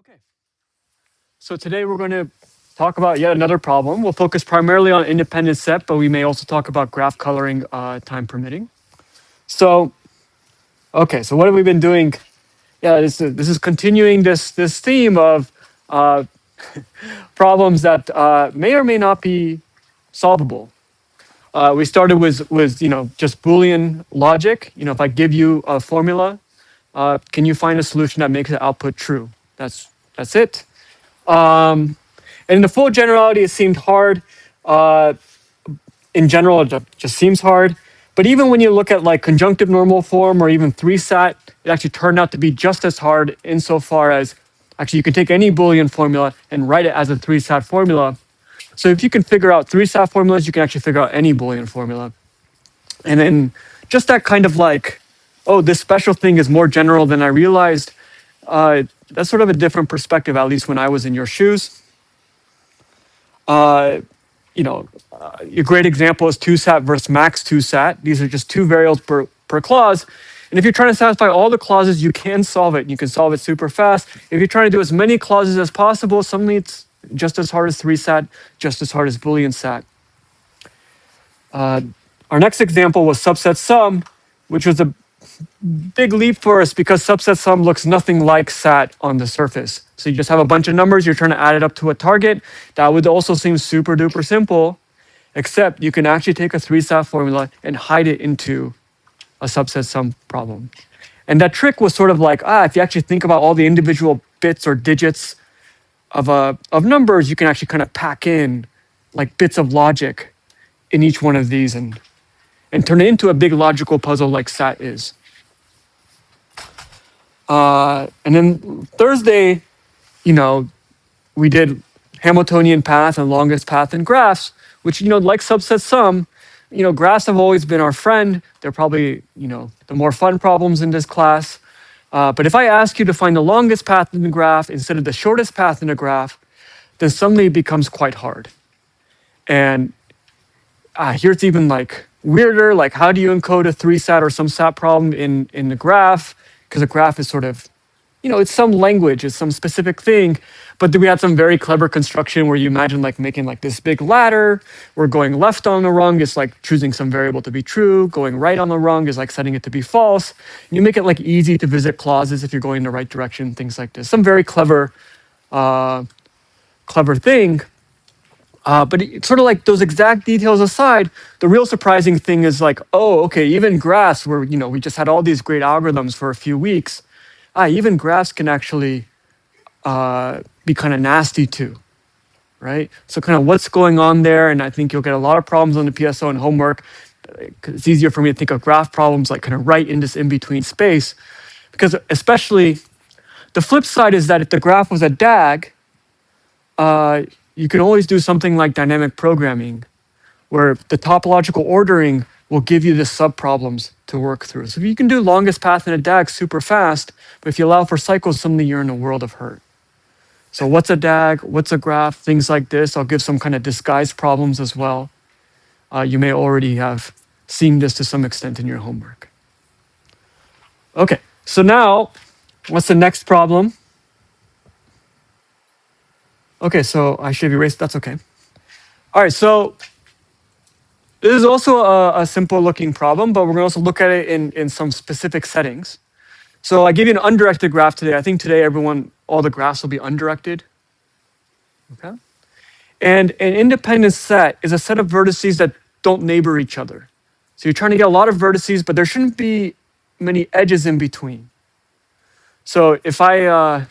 Okay, so today we're going to talk about yet another problem. We'll focus primarily on independent set, but we may also talk about graph coloring, time permitting. So, okay, so what have we been doing? Yeah, this is continuing this theme of uh, problems that may or may not be solvable. We started with just Boolean logic. If I give you a formula, can you find a solution that makes the output true? That's it. Um, and in the full generality, it seemed hard. Uh, in general, it just seems hard. But even when you look at like conjunctive normal form or even 3-sat, it actually turned out to be just as hard insofar as actually you can take any Boolean formula and write it as a 3-sat formula. So if you can figure out 3-sat formulas, you can actually figure out any Boolean formula. And then just that kind of like, oh, this special thing is more general than I realized. That's sort of a different perspective, at least when I was in your shoes. Uh, a great example is 2-sat versus max 2-sat. These are just two variables per clause. And if you're trying to satisfy all the clauses, you can solve it. You can solve it super fast. If you're trying to do as many clauses as possible, suddenly it's just as hard as 3-sat, just as hard as Boolean sat. Our next example was subset sum, which was a big leap for us because subset sum looks nothing like sat on the surface. So you just have a bunch of numbers, you're trying to add it up to a target. That would also seem super duper simple, except you can actually take a 3-sat formula and hide it into a subset sum problem. And that trick was sort of like, if you actually think about all the individual bits or digits of numbers, you can actually kind of pack in like bits of logic in each one of these and turn it into a big logical puzzle like sat is. And then Thursday, we did Hamiltonian path and longest path in graphs, which, like subset sum, graphs have always been our friend. They're probably, the more fun problems in this class. But if I ask you to find the longest path in the graph instead of the shortest path in a graph, then suddenly it becomes quite hard. And here it's even like weirder, like how do you encode a 3-sat or some sat problem in the graph? Because a graph is sort of, it's some language, it's some specific thing. But then we had some very clever construction where you imagine like making like this big ladder. We're going left on the rung is like choosing some variable to be true. Going right on the rung is like setting it to be false. And you make it like easy to visit clauses if you're going in the right direction, things like this. Some very clever thing. But it's sort of like those exact details aside, the real surprising thing is like, oh, okay, even graphs where, we just had all these great algorithms for a few weeks. Even graphs can actually be kind of nasty too, right? So kind of what's going on there, and I think you'll get a lot of problems on the PSO and homework. It's easier for me to think of graph problems like kind of right in this in-between space, because especially the flip side is that if the graph was a DAG, you can always do something like dynamic programming, where the topological ordering will give you the sub-problems to work through. So you can do longest path in a DAG super fast, but if you allow for cycles, suddenly you're in a world of hurt. So what's a DAG? What's a graph? Things like this. I'll give some kind of disguised problems as well. You may already have seen this to some extent in your homework. Okay, so now, what's the next problem? Okay, so I should have erased, that's okay. All right, so this is also a simple looking problem, but we're gonna also look at it in some specific settings. So I gave you an undirected graph today. I think today all the graphs will be undirected. Okay. And an independent set is a set of vertices that don't neighbor each other. So you're trying to get a lot of vertices, but there shouldn't be many edges in between. So if I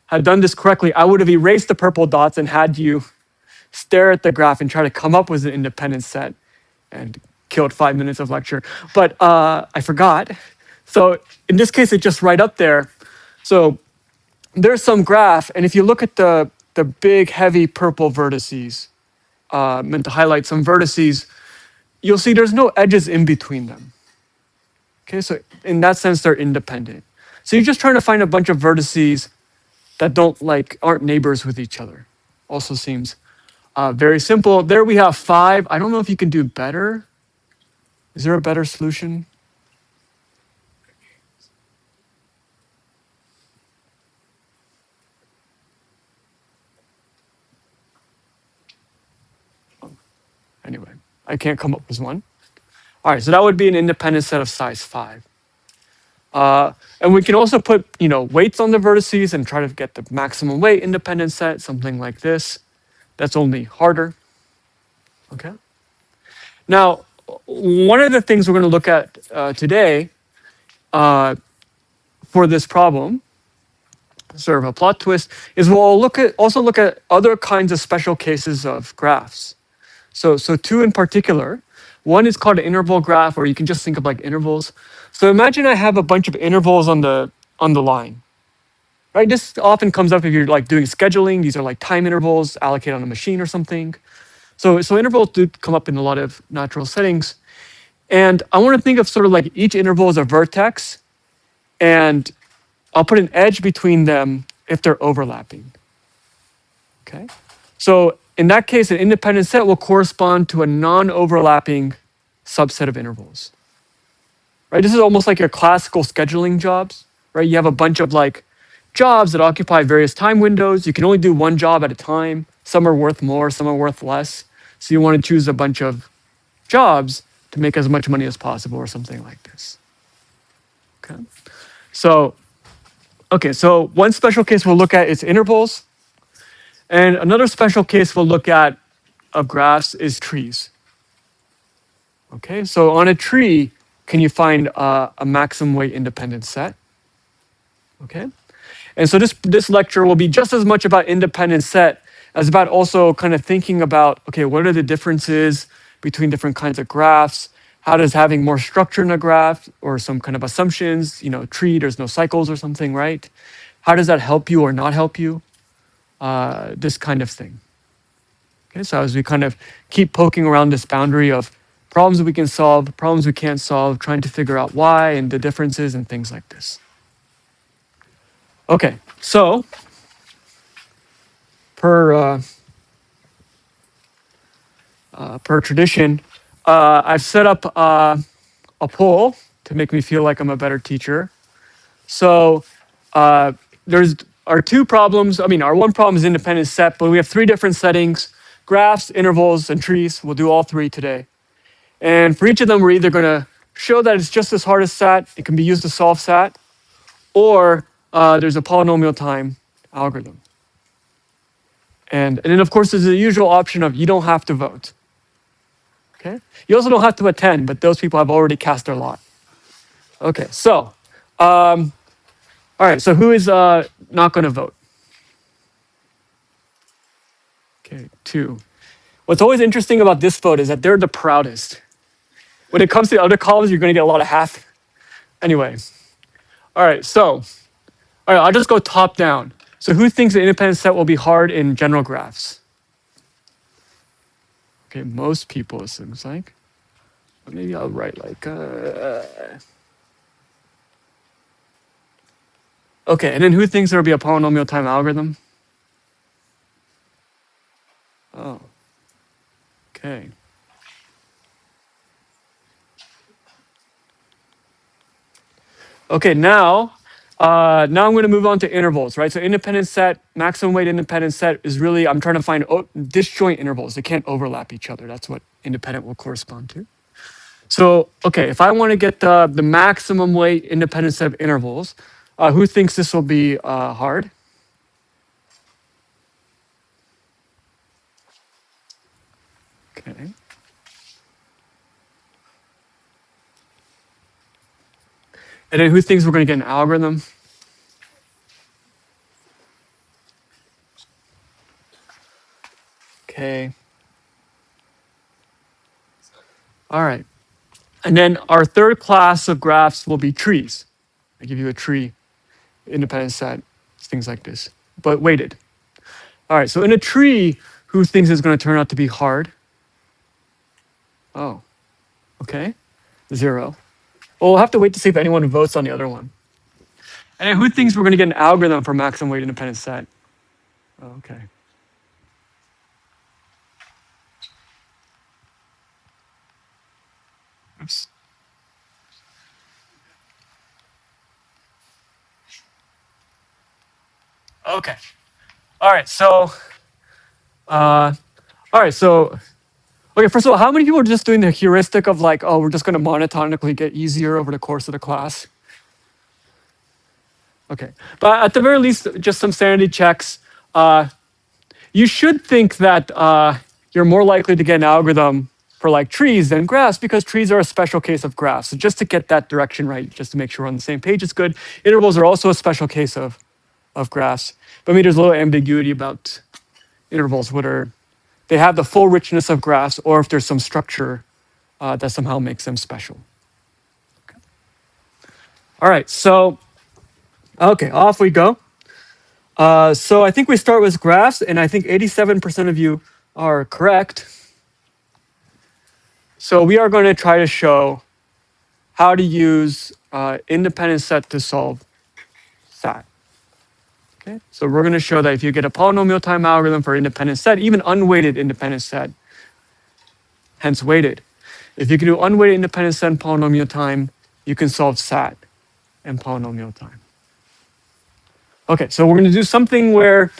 had done this correctly, I would have erased the purple dots and had you stare at the graph and try to come up with an independent set and killed 5 minutes of lecture. But I forgot. So in this case, it's just right up there. So there's some graph, and if you look at the big, heavy purple vertices, meant to highlight some vertices, you'll see there's no edges in between them. Okay, so in that sense, they're independent. So you're just trying to find a bunch of vertices that aren't neighbors with each other. Also seems very simple. There we have 5. I don't know if you can do better. Is there a better solution? I can't come up with one. All right, so that would be an independent set of size 5. And we can also put, weights on the vertices and try to get the maximum weight independent set, something like this. That's only harder. Okay. Now, one of the things we're going to look at today for this problem, sort of a plot twist, is we'll also look at other kinds of special cases of graphs. So two in particular. One is called an interval graph, or you can just think of like intervals. So imagine I have a bunch of intervals on the line. Right? This often comes up if you're like doing scheduling. These are like time intervals allocated on a machine or something. So intervals do come up in a lot of natural settings. And I want to think of sort of like each interval as a vertex, and I'll put an edge between them if they're overlapping. Okay. So in that case, an independent set will correspond to a non-overlapping subset of intervals. Right? This is almost like your classical scheduling jobs, right? You have a bunch of like jobs that occupy various time windows. You can only do one job at a time. Some are worth more, some are worth less. So you want to choose a bunch of jobs to make as much money as possible or something like this. Okay. So one special case we'll look at is intervals. And another special case we'll look at of graphs is trees. Okay, so on a tree, can you find a maximum weight independent set? Okay, and so this lecture will be just as much about independent set as about also kind of thinking about, okay, what are the differences between different kinds of graphs? How does having more structure in a graph or some kind of assumptions, tree, there's no cycles or something, right? How does that help you or not help you? This kind of thing. Okay, so as we kind of keep poking around this boundary of problems we can solve, problems we can't solve, trying to figure out why and the differences and things like this. Okay, so per tradition, I've set up a poll to make me feel like I'm a better teacher. So there's our two problems. I mean, our one problem is independent set, but we have 3 different settings: graphs, intervals, and trees. We'll do all 3 today. And for each of them, we're either going to show that it's just as hard as SAT, it can be used to solve SAT, or there's a polynomial time algorithm. And then, of course, there's the usual option of you don't have to vote. Okay? You also don't have to attend, but those people have already cast their lot. Okay, so, all right, so who is not going to vote? Okay, 2. What's always interesting about this vote is that they're the proudest. When it comes to other columns, you're going to get a lot of half. Anyway, all right, so, all right, I'll just go top down. So who thinks the independent set will be hard in general graphs? Okay, most people, it seems like. Maybe I'll write like, okay, and then who thinks there'll be a polynomial time algorithm? Oh, okay. Okay, now I'm going to move on to intervals, right? So independent set, maximum weight independent set is really, I'm trying to find disjoint intervals. They can't overlap each other. That's what independent will correspond to. So, okay, if I want to get the maximum weight independent set of intervals, who thinks this will be hard? Okay. And then who thinks we're going to get an algorithm? Okay. All right. And then our third class of graphs will be trees. I give you a tree, independent set, things like this, but weighted. All right, so in a tree, who thinks it's going to turn out to be hard? Oh, okay, 0. Well, we'll have to wait to see if anyone votes on the other one. And then who thinks we're going to get an algorithm for maximum weight independent set? Oh, okay. Oops. Okay. All right. So Okay, first of all, how many people are just doing the heuristic of like, oh, we're just going to monotonically get easier over the course of the class? Okay, but at the very least, just some sanity checks. You should think that you're more likely to get an algorithm for like trees than graphs because trees are a special case of graphs. So just to get that direction right, just to make sure we're on the same page, is good. Intervals are also a special case of graphs. But I mean, there's a little ambiguity about intervals, whether they have the full richness of graphs or if there's some structure that somehow makes them special. Okay. All right, so, okay, off we go. So I think we start with graphs, and I think 87% of you are correct. So we are going to try to show how to use independent set to solve SAT. Okay, so we're going to show that if you get a polynomial time algorithm for independent set, even unweighted independent set, hence weighted. If you can do unweighted independent set and polynomial time, you can solve SAT and polynomial time. Okay, so we're going to do something where,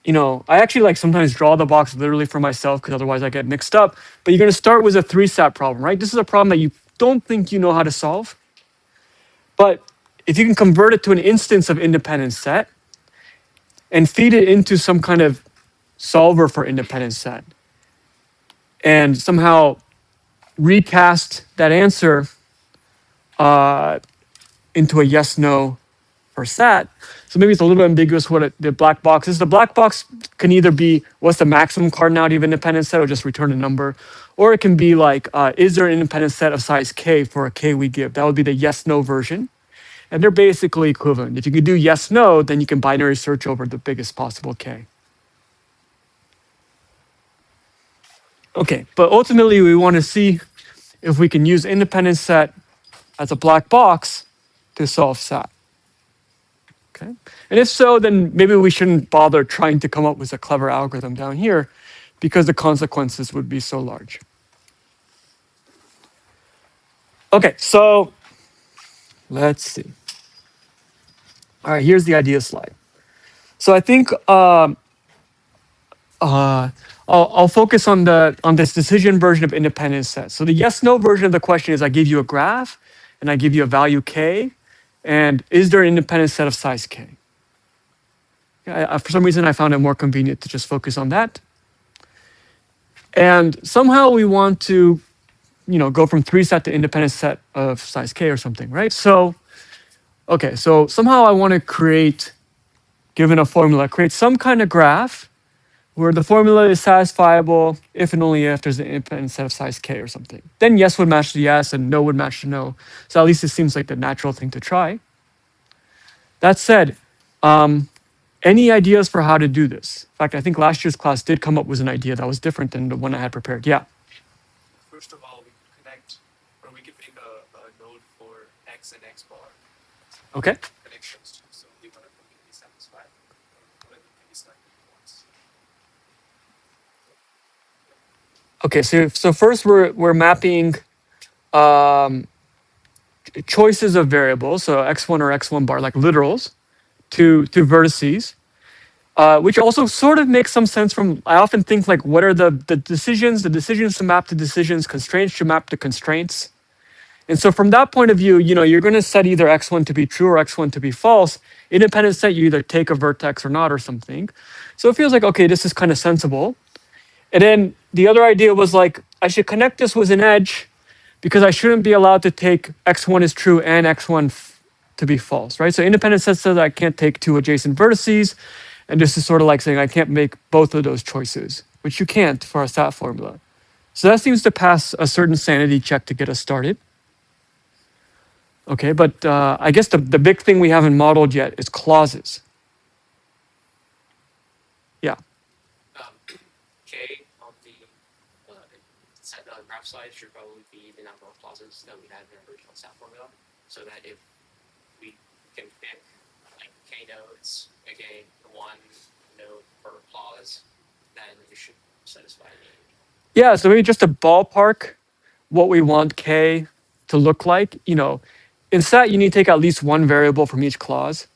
you know, I actually like sometimes draw the box literally for myself because otherwise I get mixed up. But you're going to start with a 3-SAT problem, right? This is a problem that you don't think you know how to solve. But if you can convert it to an instance of independent set and feed it into some kind of solver for independent set and somehow recast that answer into a yes/no for SAT. So maybe it's a little bit ambiguous what the black box is. The black box can either be what's the maximum cardinality of independent set or just return a number. Or it can be like, is there an independent set of size k for a k we give? That would be the yes/no version. And they're basically equivalent. If you can do yes/no, then you can binary search over the biggest possible k. Okay, but ultimately we want to see if we can use independent set as a black box to solve SAT. Okay, and if so, then maybe we shouldn't bother trying to come up with a clever algorithm down here because the consequences would be so large. Okay, so let's see. All right, here's the idea slide. So I think I'll focus on this decision version of independent set. So the yes/no version of the question is I give you a graph and I give you a value k, and is there an independent set of size k? For some reason, I found it more convenient to just focus on that. And somehow we want to, you know, go from 3-SAT to independent set of size k or something, right? So, okay, so somehow I want to create, given a formula, create some kind of graph where the formula is satisfiable if and only if there's an independent set of size k or something. Then yes would match to yes and no would match to no. So at least it seems like the natural thing to try. That said, any ideas for how to do this? In fact, I think last year's class did come up with an idea that was different than the one I had prepared. Yeah. First of all, we could connect, or we could make a node for x and x bar Okay. connections too, so we want to completely satisfy whatever can be selected once. Okay. So first we're mapping choices of variables, so x1 or x1 bar, like literals, to vertices. Which also sort of makes some sense from, I often think like, what are the decisions to map to decisions, constraints to map to constraints. And so from that point of view, you know, you're going to set either x1 to be true or x1 to be false. Independent set, you either take a vertex or not or something. So it feels like, okay, this is kind of sensible. And then the other idea was like, I should connect this with an edge because I shouldn't be allowed to take x1 is true and x1 to be false, right? So independent set says I can't take two adjacent vertices. And this is sort of like saying I can't make both of those choices, which you can't for a SAT formula. So that seems to pass a certain sanity check to get us started. Okay, but I guess the big thing we haven't modeled yet is clauses. Yeah. K on the set graph side should probably be the number of clauses that we had in our original SAT formula, so that if we can pick like k nodes, again, one node per clause, then we should satisfy the. Yeah, so maybe just to ballpark what we want K to look like. You know, in SAT, you need to take at least one variable from each clause.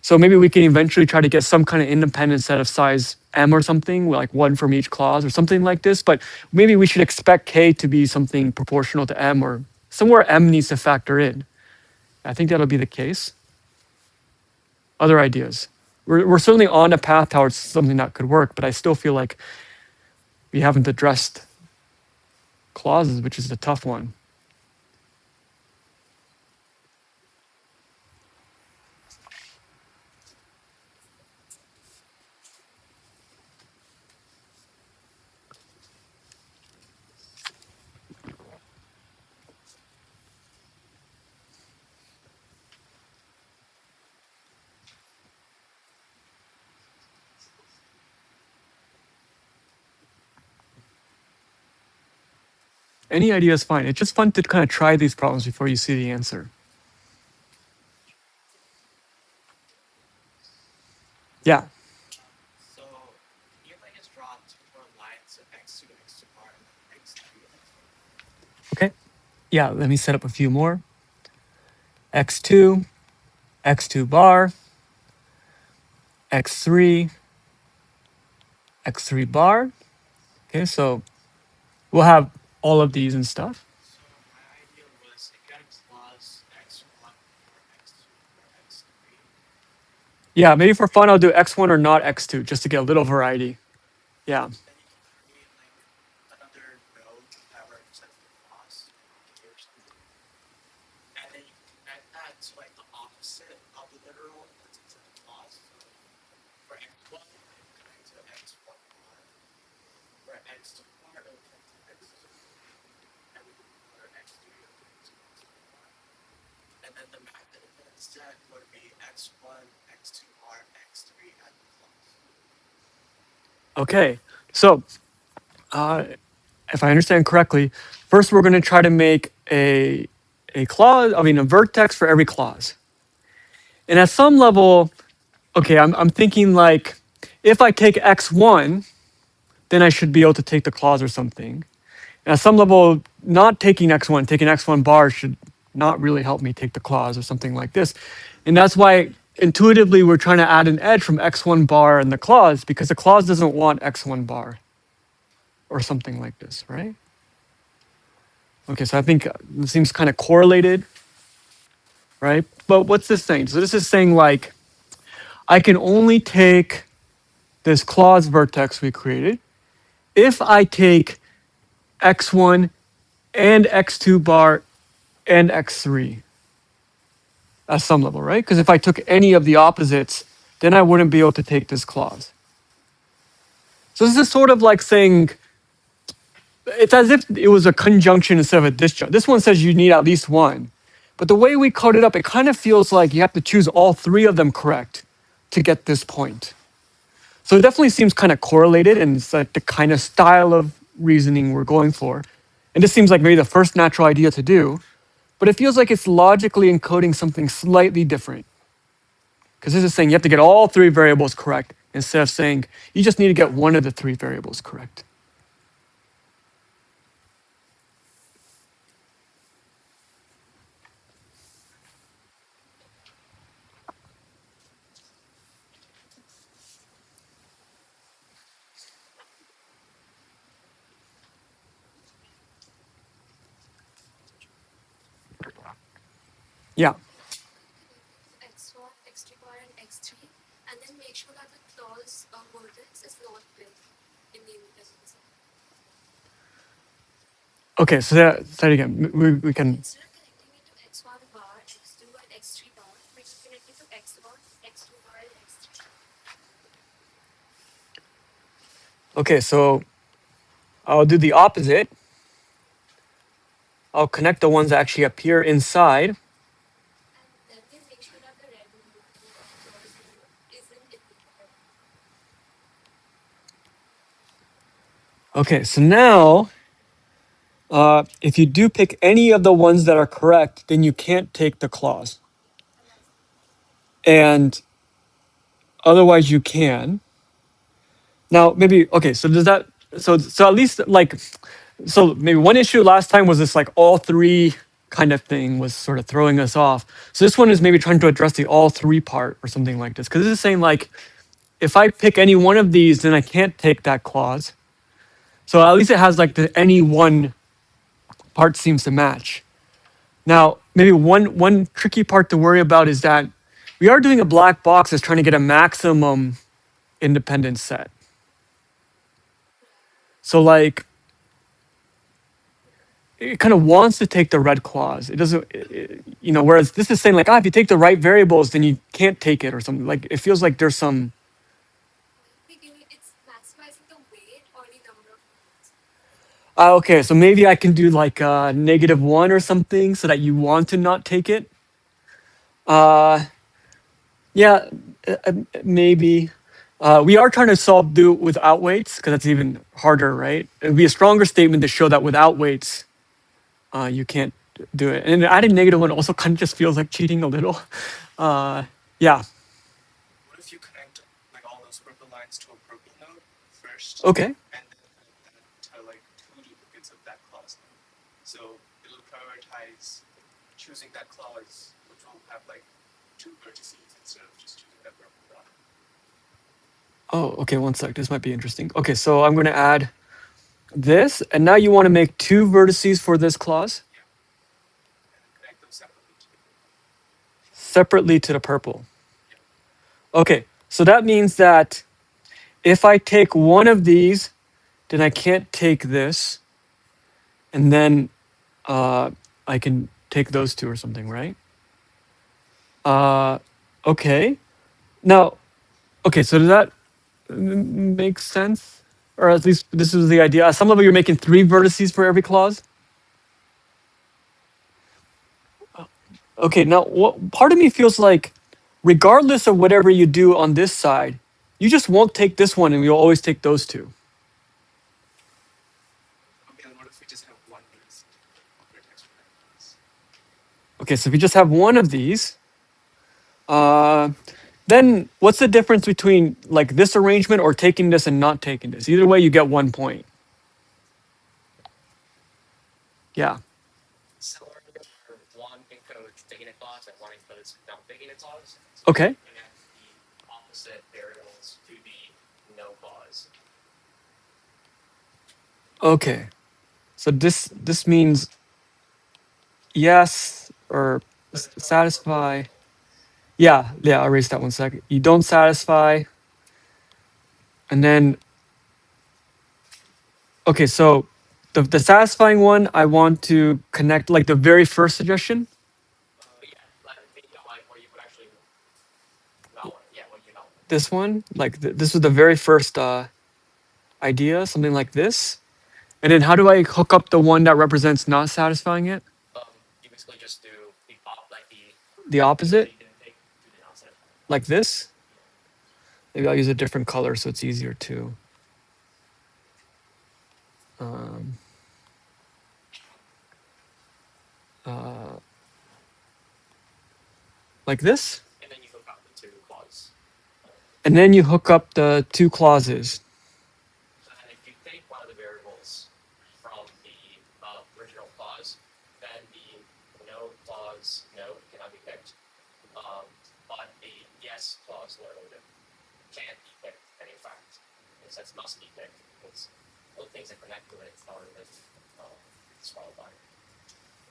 So maybe we can eventually try to get some kind of independent set of size m or something, like one from each clause or something like this. But maybe we should expect k to be something proportional to m or somewhere m needs to factor in. I think that'll be the case. Other ideas? We're certainly on a path towards something that could work, but I still feel like we haven't addressed clauses, which is the tough one. Any idea is fine. It's just fun to kind of try these problems before you see the answer. Yeah. So here I just draw two more lines of x2, x2 bar, and x3. Okay. Yeah, let me set up a few more. x2, x2 bar, x3, x3 bar. Okay, so we'll have all of these and stuff. So my idea was if you had a clause x1 or x2 or x3. Yeah, maybe for fun, I'll do x1 or not x2 just to get a little variety. Yeah. Then you can create like another node that represents the clause or something. And then you can connect that to like the opposite of the literal that's into the clause. So for x1, it would connect to x1 bar. For x2 bar, it would connect to x2. And we can for x3, it would connect to x1 bar. And then the method instead would be x1, x2 bar, x3 at the clause. Okay. So if I understand correctly, first we're going to try to make a clause, a vertex for every clause. And at some level, okay, I'm thinking like if I take x1, then I should be able to take the clause or something. And at some level, not taking x1, taking x1 bar should not really help me take the clause or something like this. And that's why intuitively we're trying to add an edge from x1 bar in the clause because the clause doesn't want x1 bar or something like this, right? Okay, so I think this seems kind of correlated, right? But what's this saying? So this is saying like, I can only take this clause vertex we created if I take x1 and x2 bar and x3 at some level, right? Because if I took any of the opposites, then I wouldn't be able to take this clause. So this is sort of like saying, it's as if it was a conjunction instead of a disjunct. This one says you need at least one. But the way we code it up, it kind of feels like you have to choose all three of them correct to get this point. So it definitely seems kind of correlated, and it's like the kind of style of reasoning we're going for. And this seems like maybe the first natural idea to do, but it feels like it's logically encoding something slightly different. Because this is saying you have to get all three variables correct instead of saying you just need to get one of the three variables correct. Yeah. x1, x2 bar, and x3, and then make sure that the clause vertex is not with in the index. Okay, so that again, we can. Instead of connecting it to x1 bar, x2, and x3 bar, we can connect it to x1, x2 bar, and x3. Okay, so I'll do the opposite. I'll connect the ones that actually appear inside. And then we make sure that the red clause isn't in the bar. Okay, so now, if you do pick any of the ones that are correct, then you can't take the clause. And otherwise you can. Now, maybe, okay, so does that, so at least like, so maybe one issue last time was this like all three kind of thing was sort of throwing us off. So this one is maybe trying to address the all three part or something like this. Because this is saying like, if I pick any one of these, then I can't take that clause. So at least it has like the any one part seems to match. Now, maybe one tricky part to worry about is that we are doing a black box that's trying to get a maximum independent set. So like, it kind of wants to take the red clause. It doesn't, whereas this is saying like, if you take the right variables, then you can't take it or something. Like, it feels like there's some, It's maximizing the weight or the number of nodes. okay, so maybe I can do like -1 or something so that you want to not take it. Yeah, maybe. We are trying to do it without weights because that's even harder, right? It would be a stronger statement to show that without weights, you can't do it. And adding -1 also kind of just feels like cheating a little. Yeah. What if you connect like all those purple lines to a purple node first? Okay. And then to like 2 duplicates of that clause node. So it'll prioritize choosing that clause, which will have like 2 vertices instead of just choosing that purple dot. Oh, okay. One sec. This might be interesting. Okay, so I'm going to add this, and now you want to make 2 vertices for this clause And connect them separately. separately to the purple. Okay, so that means that if I take one of these, then I can't take this, and then I can take those 2 or something, right? Okay. Now, okay, so does that make sense? Or at least this is the idea. At some level, you're making 3 vertices for every clause. Okay, now what part of me feels like, regardless of whatever you do on this side, you just won't take this one, and you'll always take those 2. Okay, then what if we just have one vertex for that clause? Okay, so if you just have one of these, then what's the difference between like this arrangement or taking this and not taking this? Either way, you get 1 point. Yeah. Similar where one encodes taking a clause and one encodes not taking a clause. So Okay. you connect the opposite variables to the no clause. Okay. So this means yes or satisfy. Yeah, I'll erase that 1 second. You don't satisfy. And then, okay, so the satisfying one, I want to connect like the very first suggestion. Yeah, like where you would actually not want. Yeah, what you not want. This one, like this was the very first idea, something like this. And then how do I hook up the one that represents not satisfying it? You basically just do The opposite, you didn't take to the not satisfying. like this. Maybe I'll use a different color so it's easier to. Like this. And then you hook up the 2 clauses. And then you hook up the 2 clauses. So then if you take one of the variables from the original clause, then the no clause node cannot be picked. But the yes clause node can't be picked in any fact. It says must be picked because all things that connect to it are with swallowed by.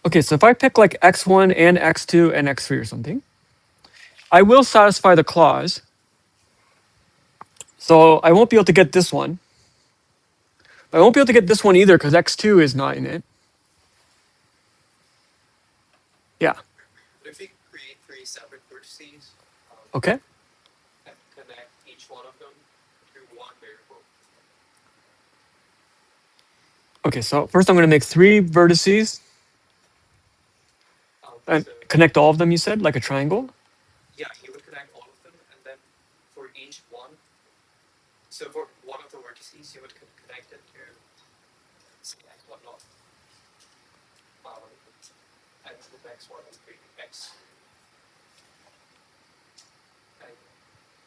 Okay, so if I pick like x1 and x2 and x3 or something, I will satisfy the clause. So I won't be able to get this one. I won't be able to get this one either because x2 is not in it. Yeah. But if we create 3 separate vertices, Okay. and connect each one of them through one variable. Okay, so first I'm going to make 3 vertices and So, connect all of them, you said, like a triangle? yeah, you would connect all of them, and then for each one, so for one of the vertices, you would connect it to select whatnot. X with x1 and 3 x. And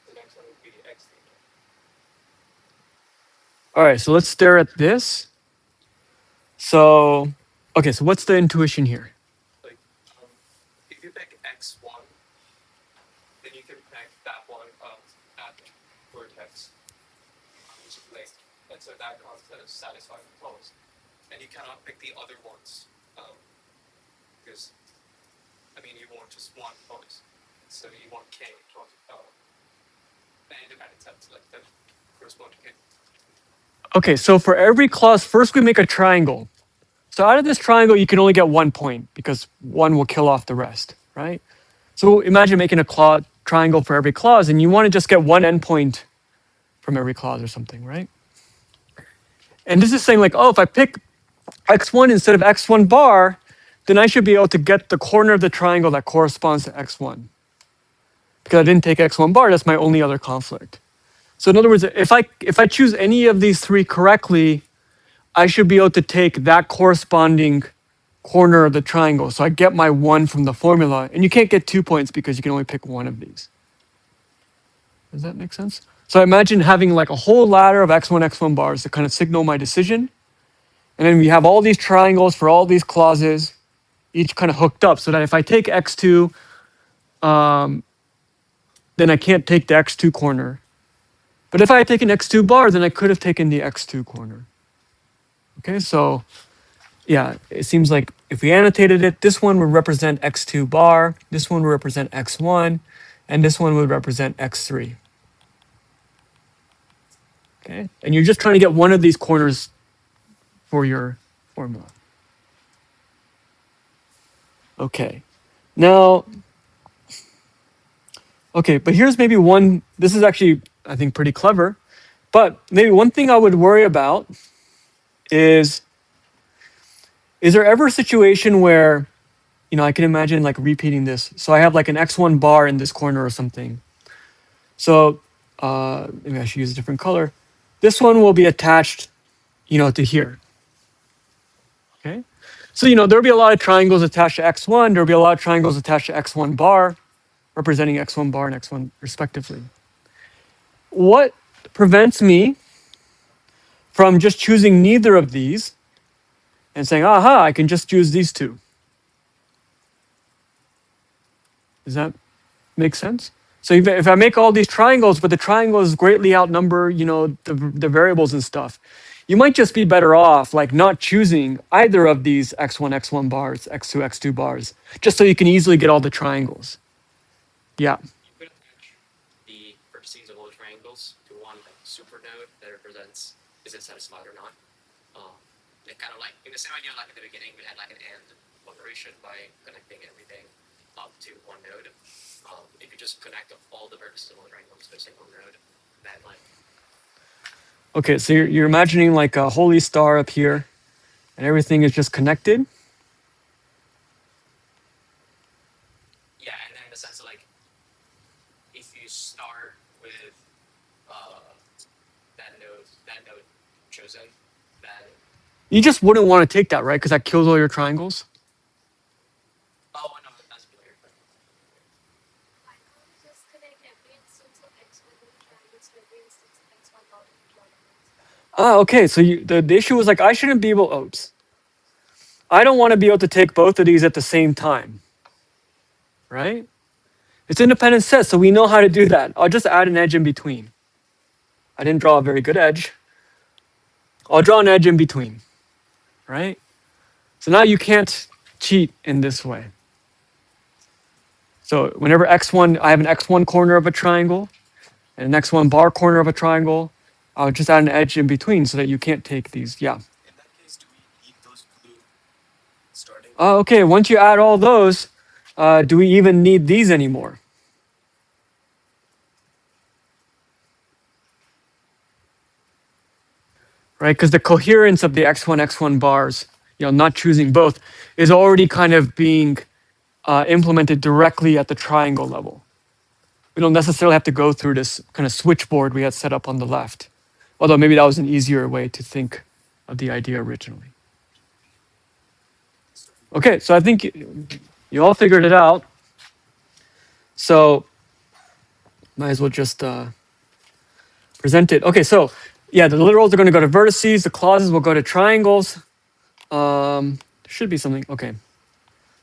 the next one would be x3. All right, so let's stare at this. So, okay, so what's the intuition here? Like can connect that one that vertex which is linked, and so that satisfies the clause. And you cannot pick the other ones because I mean you want just one clause, so you want K an independent set like that correspond to K. Okay, so for every clause, first we make a triangle. So out of this triangle, you can only get 1 point because one will kill off the rest, right? So imagine making a triangle for every clause, and you want to just get one endpoint from every clause or something, right? And this is saying like, oh, if I pick x1 instead of x1 bar, then I should be able to get the corner of the triangle that corresponds to x1. Because I didn't take x1 bar, that's my only other conflict. So in other words, if I choose any of these three correctly, I should be able to take that corresponding corner of the triangle. So I get my 1 from the formula. And you can't get 2 points because you can only pick one of these. Does that make sense? So I imagine having like a whole ladder of x1 bars to kind of signal my decision. And then we have all these triangles for all these clauses, each kind of hooked up so that if I take x2, then I can't take the x2 corner. But if I had taken x2 bar, then I could have taken the x2 corner. Okay, so yeah, it seems like if we annotated it, this one would represent x2 bar, this one would represent x1, and this one would represent x3. Okay, and you're just trying to get one of these corners for your formula. Okay, now, okay, but here's maybe one, this is actually, I think, pretty clever, but maybe one thing I would worry about is there ever a situation where, I can imagine like repeating this. So I have like an x1 bar in this corner or something. So maybe I should use a different color. This one will be attached, to here. Okay. So, there'll be a lot of triangles attached to x1. There'll be a lot of triangles attached to x1 bar, representing x1 bar and x1 respectively. What prevents me from just choosing neither of these and saying, aha, I can just choose these two? Does that make sense? So if I make all these triangles, but the triangles greatly outnumber, the variables and stuff, you might just be better off like not choosing either of these x1 bars, x2 bars, just so you can easily get all the triangles. Yeah. You could attach the vertices of all the triangles to one like super node that represents is it satisfied or not. It kind of like in the same idea like at the beginning we had like an AND operation by connecting everything up to one node. If you just connect all the vertices of all the triangles to a single node, that like. Okay, so you're imagining like a holy star up here, and everything is just connected. Yeah, and then in the sense of like, if you start with that node chosen, then You just wouldn't want to take that, right? Because that kills all your triangles. oh no, that's clear. I can't just connect every instance of x1 in the triangles to every instance of x1 out of the triangles. Okay, so the issue was like, I shouldn't be able, oops. I don't want to be able to take both of these at the same time, right? It's independent set, so we know how to do that. I'll just add an edge in between. I didn't draw a very good edge. I'll draw an edge in between, right? So now you can't cheat in this way. So whenever x1, I have an x1 corner of a triangle and an x1 bar corner of a triangle, I'll just add an edge in between so that you can't take these, yeah. In that case, do we need those blue starting? Okay, once you add all those, do we even need these anymore? Right, because the coherence of the x1 bars, not choosing both, is already kind of being implemented directly at the triangle level. We don't necessarily have to go through this kind of switchboard we had set up on the left, although maybe that was an easier way to think of the idea originally. Okay, so I think you all figured it out. So might as well just present it. Okay, so yeah, the literals are going to go to vertices. The clauses will go to triangles. There should be something. Okay,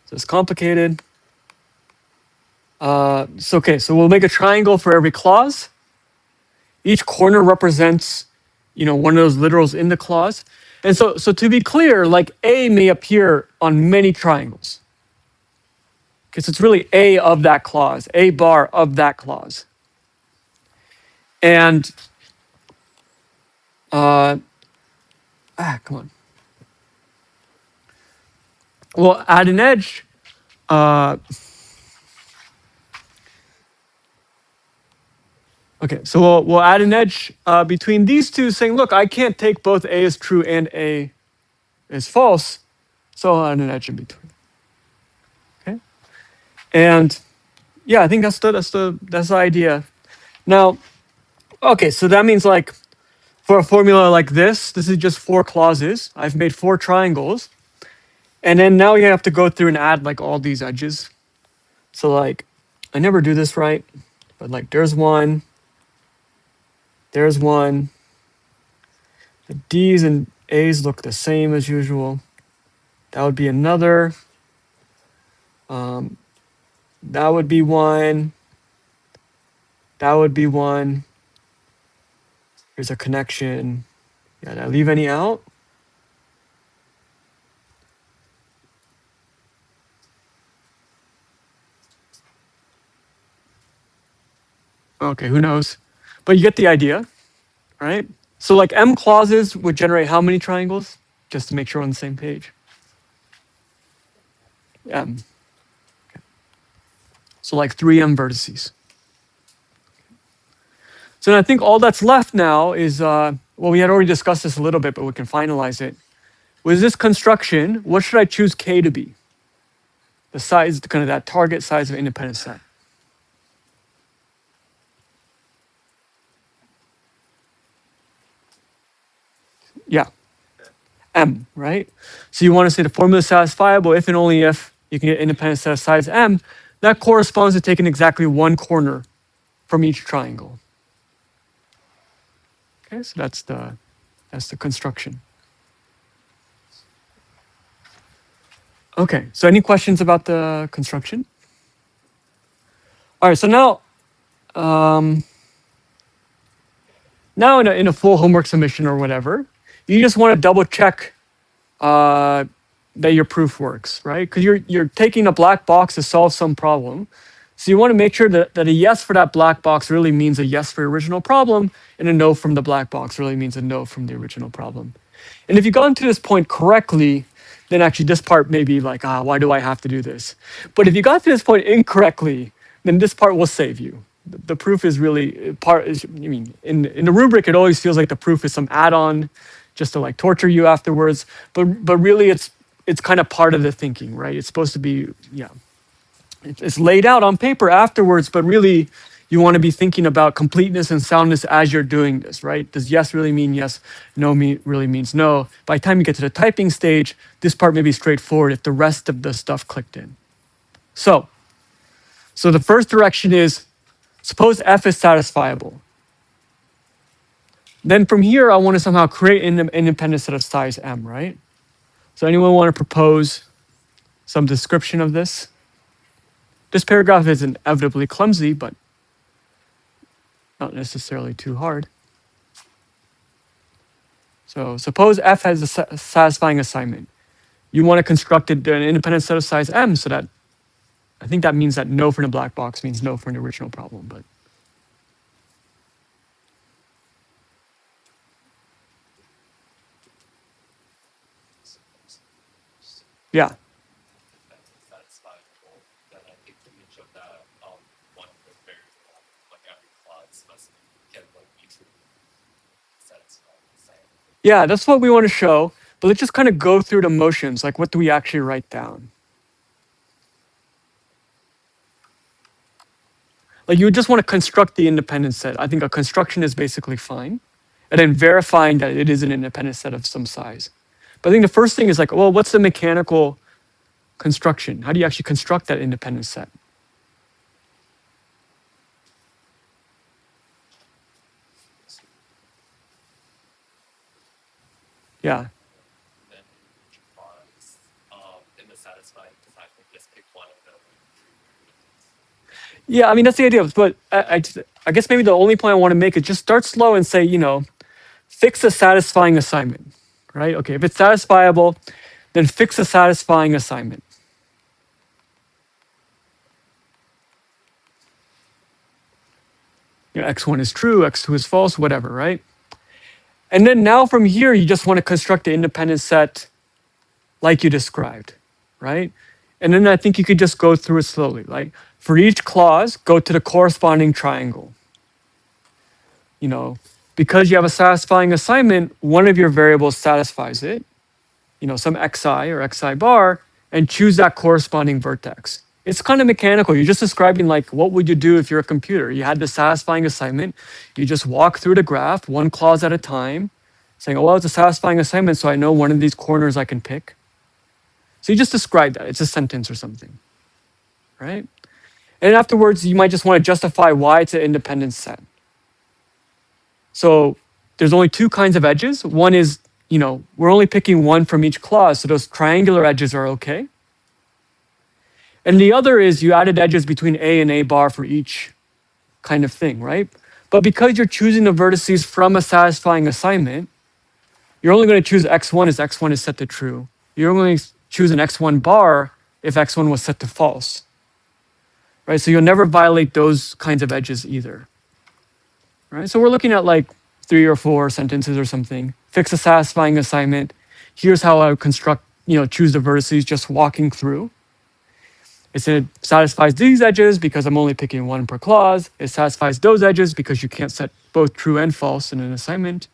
so it's complicated. So we'll make a triangle for every clause. Each corner represents, one of those literals in the clause. And so to be clear, like A may appear on many triangles. Because it's really A of that clause, A bar of that clause. And, come on. We'll add an edge. Okay, so we'll add an edge between these two saying, look, I can't take both A as true and A as false. So I'll add an edge in between. Okay. And yeah, I think that's the idea. Now, okay, so that means like for a formula like this is just 4 clauses. I've made 4 triangles. And then now you have to go through and add like all these edges. So like, I never do this right, but like there's one, there's one. The D's and A's look the same as usual. That would be another. That would be one. That would be one. Here's a connection. Yeah, did I leave any out? Okay, who knows? But you get the idea, right? So like M clauses would generate how many triangles? Just to make sure we're on the same page. M. Okay. So like 3M vertices. So then I think all that's left now is, well, we had already discussed this a little bit, but we can finalize it. With this construction, what should I choose K to be? The size, kind of that target size of independent set. Yeah, M, right? So you want to say the formula is satisfiable if and only if you can get independent set of size M. That corresponds to taking exactly 1 corner from each triangle. Okay, so that's the construction. Okay, so any questions about the construction? All right, so now, in a full homework submission or whatever, you just want to double check that your proof works, right? Because you're taking a black box to solve some problem. So you want to make sure that a yes for that black box really means a yes for your original problem, and a no from the black box really means a no from the original problem. And if you've gotten to this point correctly, then actually this part may be like, why do I have to do this? But if you got to this point incorrectly, then this part will save you. The proof is really in the rubric, it always feels like the proof is some add-on just to like torture you afterwards. But really it's kind of part of the thinking, right? It's supposed to be, it's laid out on paper afterwards, but really you want to be thinking about completeness and soundness as you're doing this, right? Does yes really mean yes? No really means no. By the time you get to the typing stage, this part may be straightforward if the rest of the stuff clicked in. So the first direction is, suppose F is satisfiable. Then from here, I want to somehow create an independent set of size M, right? So anyone want to propose some description of this? This paragraph is inevitably clumsy, but not necessarily too hard. So suppose F has a satisfying assignment. You want to construct an independent set of size M so that, I think that means that no for the black box means no for an original problem, but yeah. That's satisfiable, then I think the image of that one with variable, like every clause must get like mutually satisfied the same. Yeah, that's what we want to show, but let's just kind of go through the motions, like what do we actually write down? Like you would just want to construct the independent set. I think a construction is basically fine. And then verifying that it is an independent set of some size. But I think the first thing is like, well, what's the mechanical construction? How do you actually construct that independent set? Yeah. Then each clause in the satisfied, because I think just pick one of the three variables. Yeah, I mean that's the idea. But I guess maybe the only point I want to make is just start slow and say, fix a satisfying assignment, right? Okay, if it's satisfiable, then fix a satisfying assignment. X1 is true, X2 is false, whatever, right? And then now from here, you just want to construct the independent set like you described, right? And then I think you could just go through it slowly. Like for each clause, go to the corresponding triangle. Because you have a satisfying assignment, one of your variables satisfies it, some xi or xi bar, and choose that corresponding vertex. It's kind of mechanical. You're just describing like what would you do if you're a computer? You had the satisfying assignment. You just walk through the graph, one clause at a time, saying, oh, well, it's a satisfying assignment, so I know one of these corners I can pick. So you just describe that. It's a sentence or something, right? And afterwards, you might just want to justify why it's an independent set. So there's only two kinds of edges. One is, we're only picking one from each clause, so those triangular edges are okay. And the other is you added edges between A and A bar for each kind of thing, right? But because you're choosing the vertices from a satisfying assignment, you're only going to choose x1 if x1 is set to true. You're only choose an x1 bar if x1 was set to false, right? So you'll never violate those kinds of edges either, right? So we're looking at like 3 or 4 sentences or something. Fix a satisfying assignment. Here's how I would construct, choose the vertices just walking through. It satisfies these edges because I'm only picking one per clause. It satisfies those edges because you can't set both true and false in an assignment.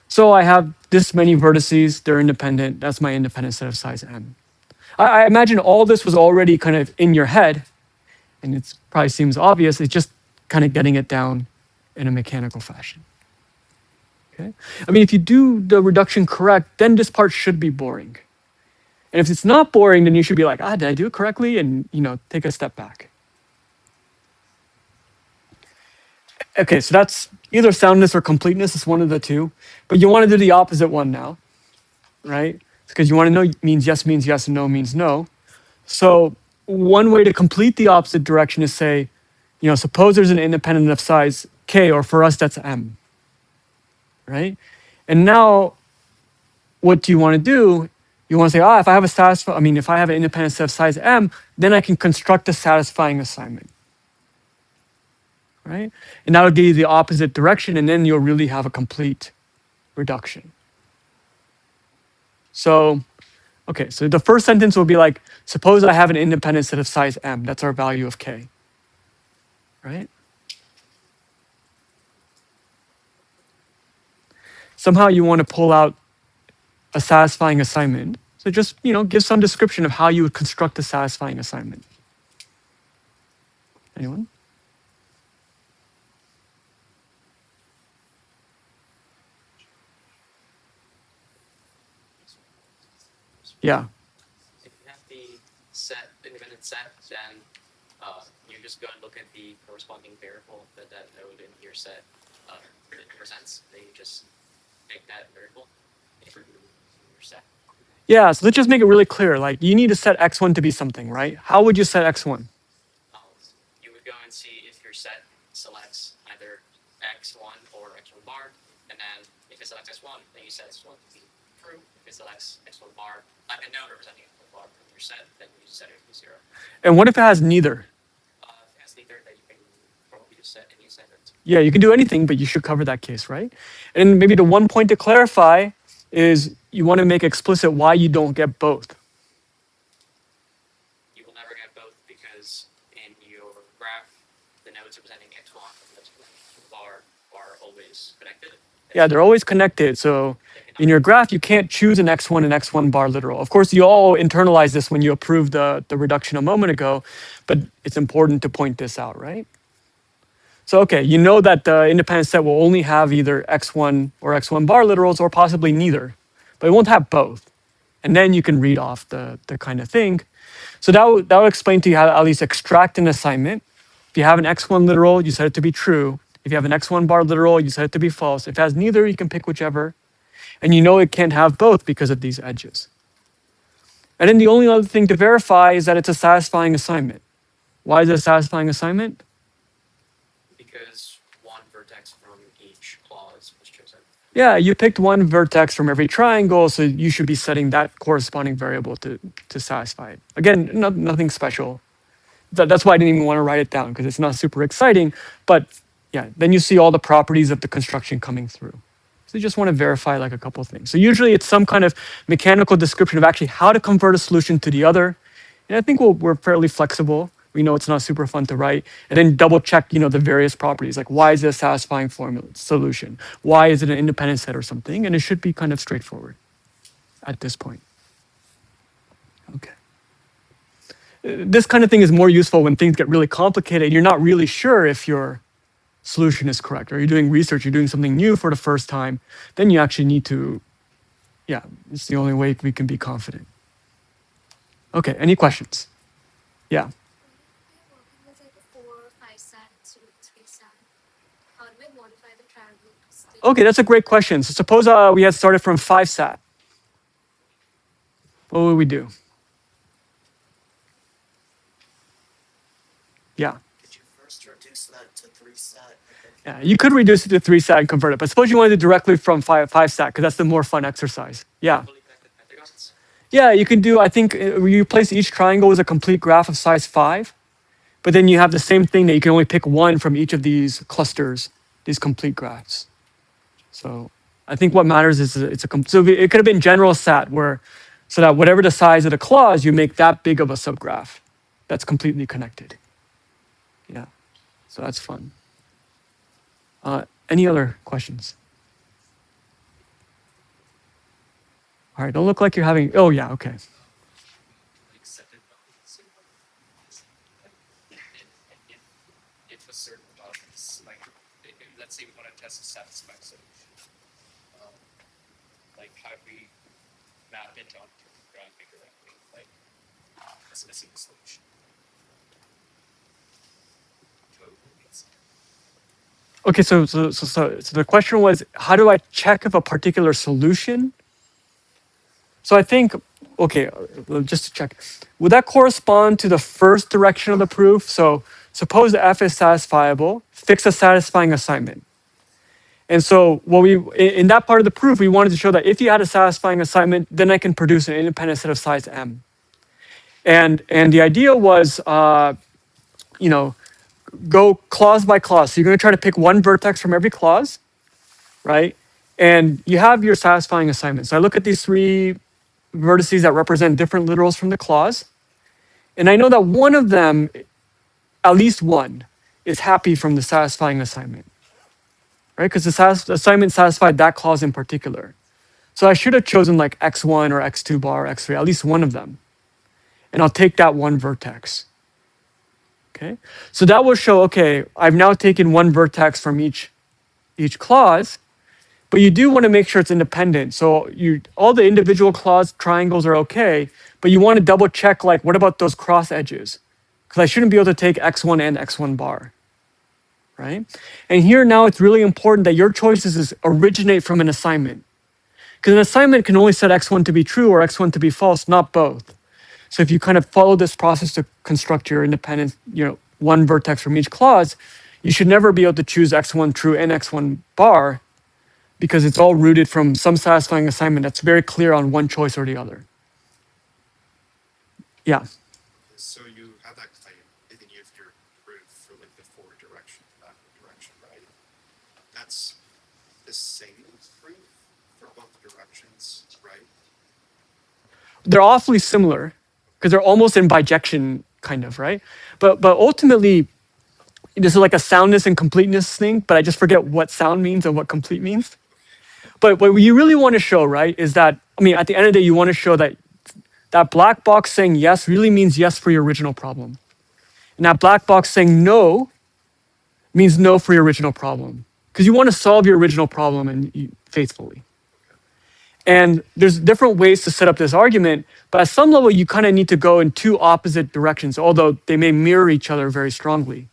So I have this many vertices, they're independent. That's my independent set of size m. I imagine all this was already kind of in your head, and it probably seems obvious. It's just kind of getting it down in a mechanical fashion. Okay? I mean, if you do the reduction correct, then this part should be boring. And if it's not boring, then you should be like, did I do it correctly? And, take a step back. Okay, so that's either soundness or completeness. It's one of the two. But you want to do the opposite one now, right? Because you want to know means yes, and no means no. So one way to complete the opposite direction is say, suppose there's an independent of size k, or for us, that's m, right? And now what do you want to do? You want to say, if I have if I have an independent set of size m, then I can construct a satisfying assignment, right? And that'll give you the opposite direction, and then you'll really have a complete reduction. So, okay, so the first sentence will be like, suppose I have an independent set of size m. That's our value of k, right? Somehow you want to pull out a satisfying assignment. So just, give some description of how you would construct a satisfying assignment. Anyone? Yeah. If you have the independent set, then you just go and look at the corresponding variable that node in your set represents. Then you just make that variable in your set. Yeah, so let's just make it really clear. Like, you need to set x1 to be something, right? How would you set x1? You would go and see if your set selects either x1 or x1 bar, and then if it selects x1, then you set x1 to be true. If it selects x1 bar, like a node representing x1 bar from your set, then you set it to 0. And what if it has neither? If it has neither, then you can probably just set any sentence. Yeah, you can do anything, but you should cover that case, right? And maybe the one point to clarify is you want to make explicit why you don't get both. You will never get both because in your graph, the nodes representing x1 and the nodes representing bar are always connected. Yeah, they're always connected. So in your graph, you can't choose an x1 and x1 bar literal. Of course, you all internalize this when you approved the reduction a moment ago, but it's important to point this out, right? So, okay, you know that the independent set will only have either x1 or x1 bar literals or possibly neither, but it won't have both. And then you can read off the kind of thing. So that would explain to you how to at least extract an assignment. If you have an x1 literal, you set it to be true. If you have an x1 bar literal, you set it to be false. If it has neither, you can pick whichever. And you know it can't have both because of these edges. And then the only other thing to verify is that it's a satisfying assignment. Why is it a satisfying assignment? Because one vertex from each clause was chosen. Yeah, you picked one vertex from every triangle, so you should be setting that corresponding variable to satisfy it. Again, nothing special. That's why I didn't even want to write it down, because it's not super exciting. But yeah, then you see all the properties of the construction coming through. So you just want to verify like a couple of things. So usually it's some kind of mechanical description of actually how to convert a solution to the other. And I think we're fairly flexible. We know it's not super fun to write. And then double check, the various properties. Like, why is it a satisfying formula solution? Why is it an independent set or something? And it should be kind of straightforward at this point. Okay. This kind of thing is more useful when things get really complicated. You're not really sure if your solution is correct, or you're doing research, you're doing something new for the first time. Then you actually need to, yeah, it's the only way we can be confident. Okay, any questions? Yeah. We are working with like a 4 or 5 sat instead of 3 sat. How do we modify the triangle to still? Okay, that's a great question. So suppose we had started from 5 sat. What would we do? Yeah. Could you first reduce that to 3 sat? Yeah, you could reduce it to 3 sat and convert it, but suppose you wanted to directly from 5 sat, because that's the more fun exercise. Yeah. Fully connected pentagons. Yeah, you can do, I think you place each triangle as a complete graph of size 5, but then you have the same thing that you can only pick one from each of these clusters, these complete graphs. So I think what matters is so it could have been general sat so that whatever the size of the clause, you make that big of a subgraph that's completely connected. Yeah, so that's fun. Any other questions? All right, don't look like you're having, oh yeah, okay. Accepted values. If a certain values, like let's say we want to test a satisfying solution, like how do we map it onto the graphic correctly, like a specific solution. Okay, so the question was, how do I check if a particular solution? So I think, okay, just to check, would that correspond to the first direction of the proof? So suppose f is satisfiable, fix a satisfying assignment. And so in that part of the proof, we wanted to show that if you had a satisfying assignment, then I can produce an independent set of size m. And the idea was, go clause by clause. So you're going to try to pick one vertex from every clause, right? And you have your satisfying assignment. So I look at these 3 vertices that represent different literals from the clause. And I know that one of them, at least one, is happy from the satisfying assignment, right? Because the assignment satisfied that clause in particular. So I should have chosen like x1 or x2 bar, or x3, at least one of them. And I'll take that one vertex. Okay, so that will show, okay, I've now taken one vertex from each clause, but you do want to make sure it's independent. So all the individual clause triangles are okay, but you want to double check, like, what about those cross edges? Because I shouldn't be able to take x1 and x1 bar, right? And here now it's really important that your choices originate from an assignment. Because an assignment can only set x1 to be true or x1 to be false, not both. So if you kind of follow this process to construct your independent, one vertex from each clause, you should never be able to choose x1 true and x1 bar, because it's all rooted from some satisfying assignment that's very clear on one choice or the other. Yeah. So you have that claim, and then you have your proof for like the 4 direction, right? That's the same proof for both directions, right? They're awfully similar because they're almost in bijection, kind of, right? But ultimately, this is like a soundness and completeness thing, but I just forget what sound means and what complete means. But what you really want to show, right, is that, at the end of the day, you want to show that that black box saying yes really means yes for your original problem. And that black box saying no means no for your original problem. Because you want to solve your original problem faithfully. And there's different ways to set up this argument, but at some level, you kind of need to go in 2 opposite directions, although they may mirror each other very strongly.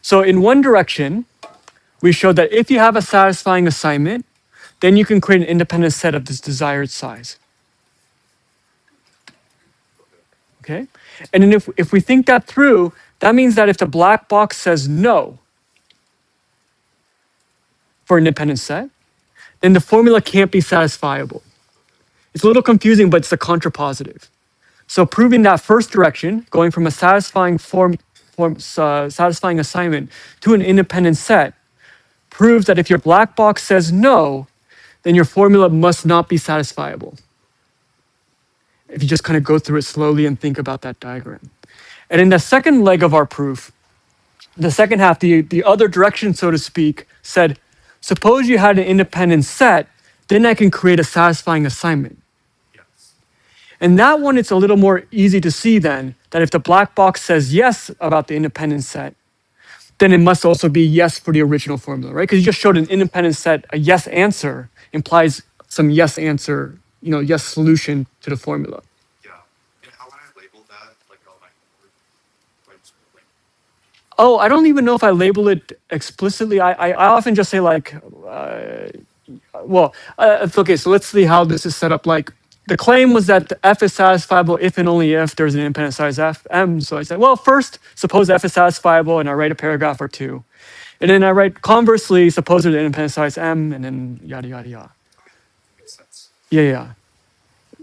So in one direction, we showed that if you have a satisfying assignment, then you can create an independent set of this desired size. Okay? And then if we think that through, that means that if the black box says no for an independent set, then the formula can't be satisfiable. It's a little confusing, but it's a contrapositive. So proving that first direction, going from a satisfying satisfying assignment to an independent set, proves that if your black box says no, then your formula must not be satisfiable. If you just kind of go through it slowly and think about that diagram. And in the second leg of our proof, the second half, the other direction, so to speak, said, suppose you had an independent set, then I can create a satisfying assignment. Yes. And that one, it's a little more easy to see then, that if the black box says yes about the independent set, then it must also be yes for the original formula, right? Because you just showed an independent set, a yes answer implies some yes answer, yes solution to the formula. Yeah. And how would I label that? Like on my board? Like, Oh, I don't even know if I label it explicitly. I often just say like, okay, so let's see how this is set up. Like the claim was that the f is satisfiable if and only if there's an independent size f m. So I said, well, first, suppose f is satisfiable, and I write a paragraph or two. And then I write conversely, suppose there's an independent size m, and then yada, yada, yada. makes sense. Yeah.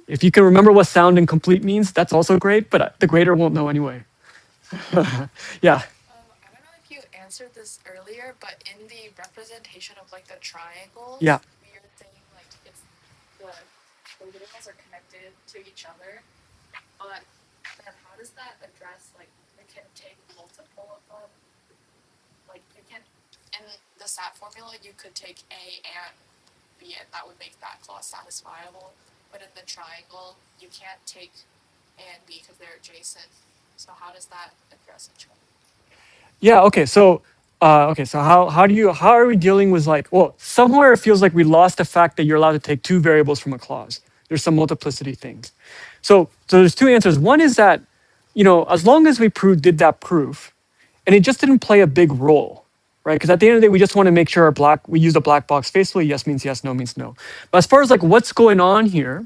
If you can remember what sound incomplete means, that's also great, but the grader won't know anyway. Yeah. I don't know if you answered this earlier, but in the representation of like the triangles, Yeah. we were saying like it's the lineals are connected to each other, but then how does that address like we can take multiple of them? Like you can in the SAT formula you could take A and B and that would make that clause satisfiable. But in the triangle you can't take A and B because they're adjacent. So how does that address each other? Yeah. Okay. So, So how are we dealing with like? Well, somewhere it feels like we lost the fact that you're allowed to take two variables from a clause. There's some multiplicity things. So there's two answers. One is that, as long as we did that proof, and it just didn't play a big role, right? Because at the end of the day, we just want to make sure we use the black box faithfully. Yes means yes, no means no. But as far as like what's going on here,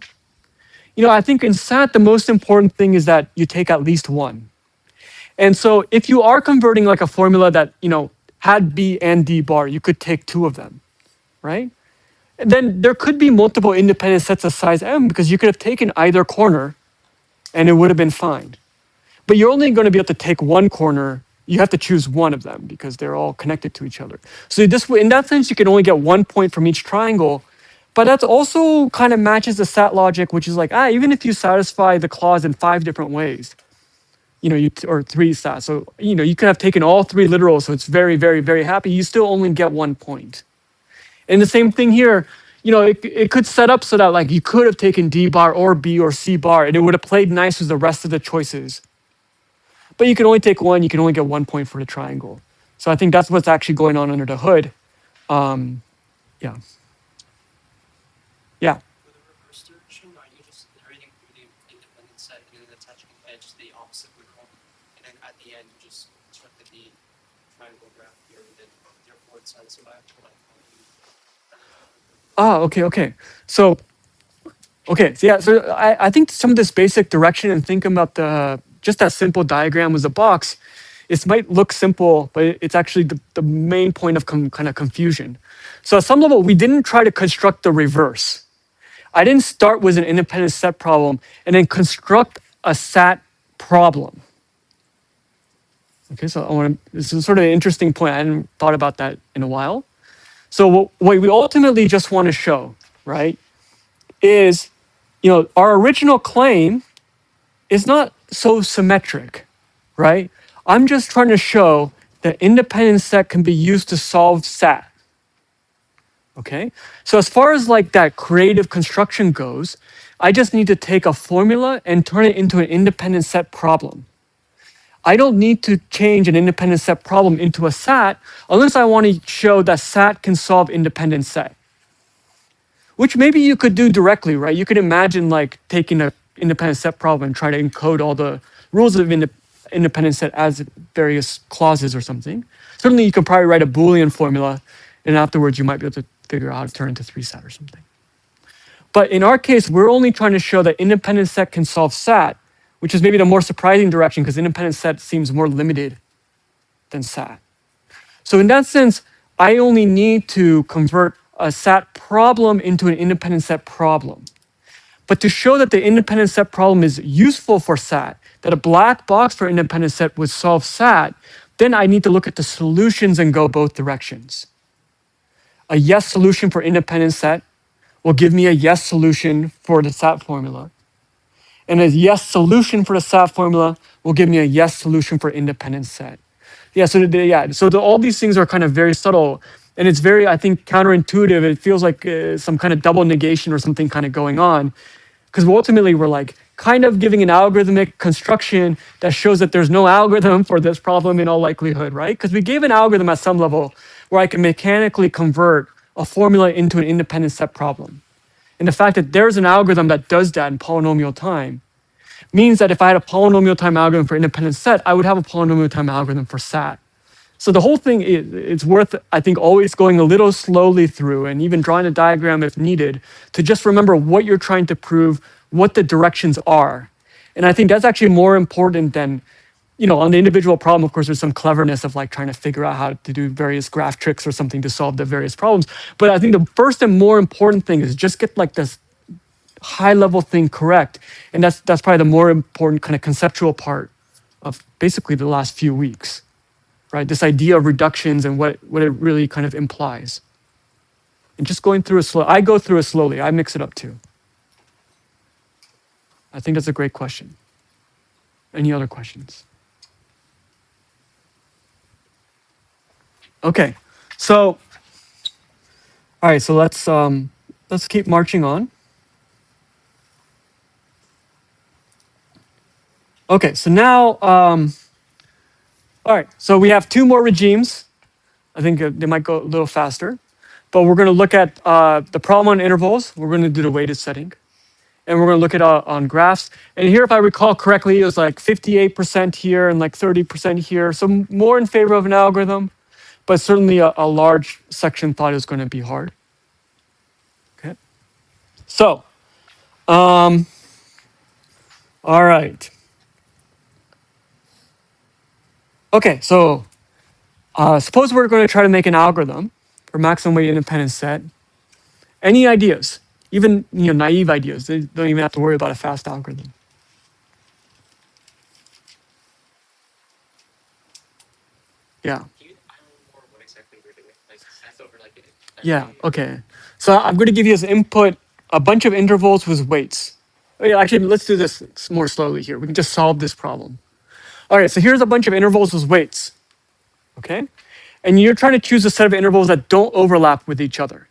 I think in SAT the most important thing is that you take at least one. And so if you are converting like a formula that, had B and D bar, you could take two of them, right? And then there could be multiple independent sets of size M because you could have taken either corner and it would have been fine. But you're only going to be able to take one corner. You have to choose one of them because they're all connected to each other. So in that sense, you can only get 1 point from each triangle. But that's also kind of matches the SAT logic, which is like, even if you satisfy the clause in 5 different ways, or 3 stats. So, you could have taken all 3 literals, so it's very, very, very happy. You still only get 1 point. And the same thing here, it could set up so that like you could have taken D bar or B or C bar, and it would have played nice with the rest of the choices. But you can only take one, you can only get 1 point for the triangle. So I think that's what's actually going on under the hood. Yeah. Yeah. For the reverse direction, are you just iterating through the independent set and then attaching edge to the opposite literal, and then at the end you just constructed the triangle graph here, and then therefore it's satisfied to like. Okay. So I think some of this basic direction and thinking about just that simple diagram with the box, it might look simple, but it's actually the main point of kind of confusion. So at some level, we didn't try to construct the reverse. I didn't start with an independent set problem and then construct a SAT problem. Okay, so this is sort of an interesting point. I hadn't thought about that in a while. So what we ultimately just want to show, right, is, our original claim is not so symmetric, right? I'm just trying to show that independent set can be used to solve SAT. Okay, so as far as like that creative construction goes, I just need to take a formula and turn it into an independent set problem. I don't need to change an independent set problem into a SAT unless I want to show that SAT can solve independent set. Which maybe you could do directly, right? You could imagine like taking an independent set problem and try to encode all the rules of independent set as various clauses or something. Certainly you could probably write a Boolean formula and afterwards you might be able to figure out how to turn into 3-SAT or something. But in our case, we're only trying to show that independent set can solve SAT, which is maybe the more surprising direction because independent set seems more limited than SAT. So in that sense, I only need to convert a SAT problem into an independent set problem. But to show that the independent set problem is useful for SAT, that a black box for independent set would solve SAT, then I need to look at the solutions and go both directions. A yes solution for independent set will give me a yes solution for the SAT formula. And a yes solution for the SAT formula will give me a yes solution for independent set. Yeah, so all these things are kind of very subtle, and it's very, I think, counterintuitive. It feels like some kind of double negation or something kind of going on, because ultimately we're like kind of giving an algorithmic construction that shows that there's no algorithm for this problem in all likelihood, right? Because we gave an algorithm at some level where I can mechanically convert a formula into an independent set problem. And the fact that there's an algorithm that does that in polynomial time means that if I had a polynomial time algorithm for independent set, I would have a polynomial time algorithm for SAT. So the whole thing it's worth, I think, always going a little slowly through and even drawing a diagram if needed to just remember what you're trying to prove, what the directions are. And I think that's actually more important than, on the individual problem, of course, there's some cleverness of like trying to figure out how to do various graph tricks or something to solve the various problems. But I think the first and more important thing is just get like this high level thing correct. And that's probably the more important kind of conceptual part of basically the last few weeks, right? This idea of reductions and what it really kind of implies. And just going through it I go through it slowly. I mix it up too. I think that's a great question. Any other questions? Okay, so, all right, so let's keep marching on. Okay, so now, all right, so we have two more regimes. I think they might go a little faster, but we're going to look at the problem on intervals. We're going to do the weighted setting, and we're going to look at on graphs. And here, if I recall correctly, it was like 58% here and like 30% here. So more in favor of an algorithm, but certainly a large section thought it was going to be hard. Okay, so, all right. Okay, so suppose we're going to try to make an algorithm for maximum weight independent set. Any ideas? Even naive ideas. They don't even have to worry about a fast algorithm. Yeah. Can you outline more what exactly we're doing? Like that's over like Yeah. Okay. So I'm going to give you as input a bunch of intervals with weights. Oh, yeah, actually, let's do this more slowly here. We can just solve this problem. All right. So here's a bunch of intervals with weights. Okay. And you're trying to choose a set of intervals that don't overlap with each other.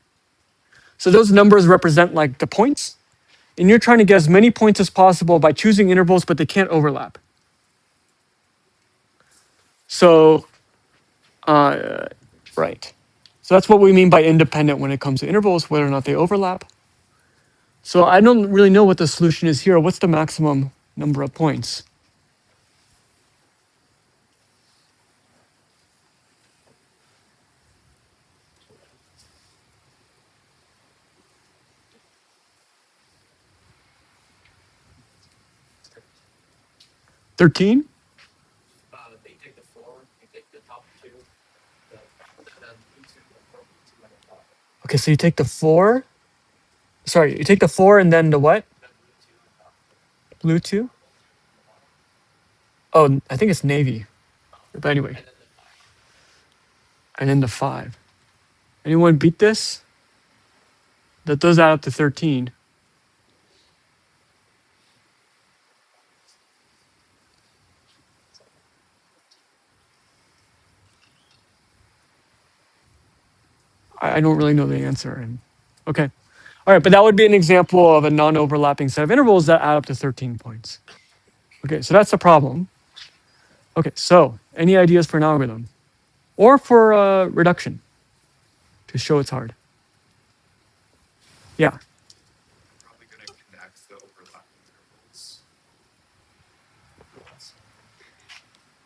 So those numbers represent like the points. And you're trying to get as many points as possible by choosing intervals, but they can't overlap. So, right. So that's what we mean by independent when it comes to intervals, whether or not they overlap. So I don't really know what the solution is here. What's the maximum number of points? $13? They take the 4, you take the top 2, the blue 2, the purple 2, and the top. Okay, so you take the 4. Sorry, you take the 4 and then the what? The blue 2 and top. Blue 2? Oh, I think it's navy. But anyway, And then the 5. and then the 5. Anyone beat this? That does add up to 13. I don't really know the answer. And okay. All right, but that would be an example of a non-overlapping set of intervals that add up to 13 points. Okay, so that's the problem. Okay, so any ideas for an algorithm? Or for reduction to show it's hard? Yeah. Probably going to connect the overlapping intervals.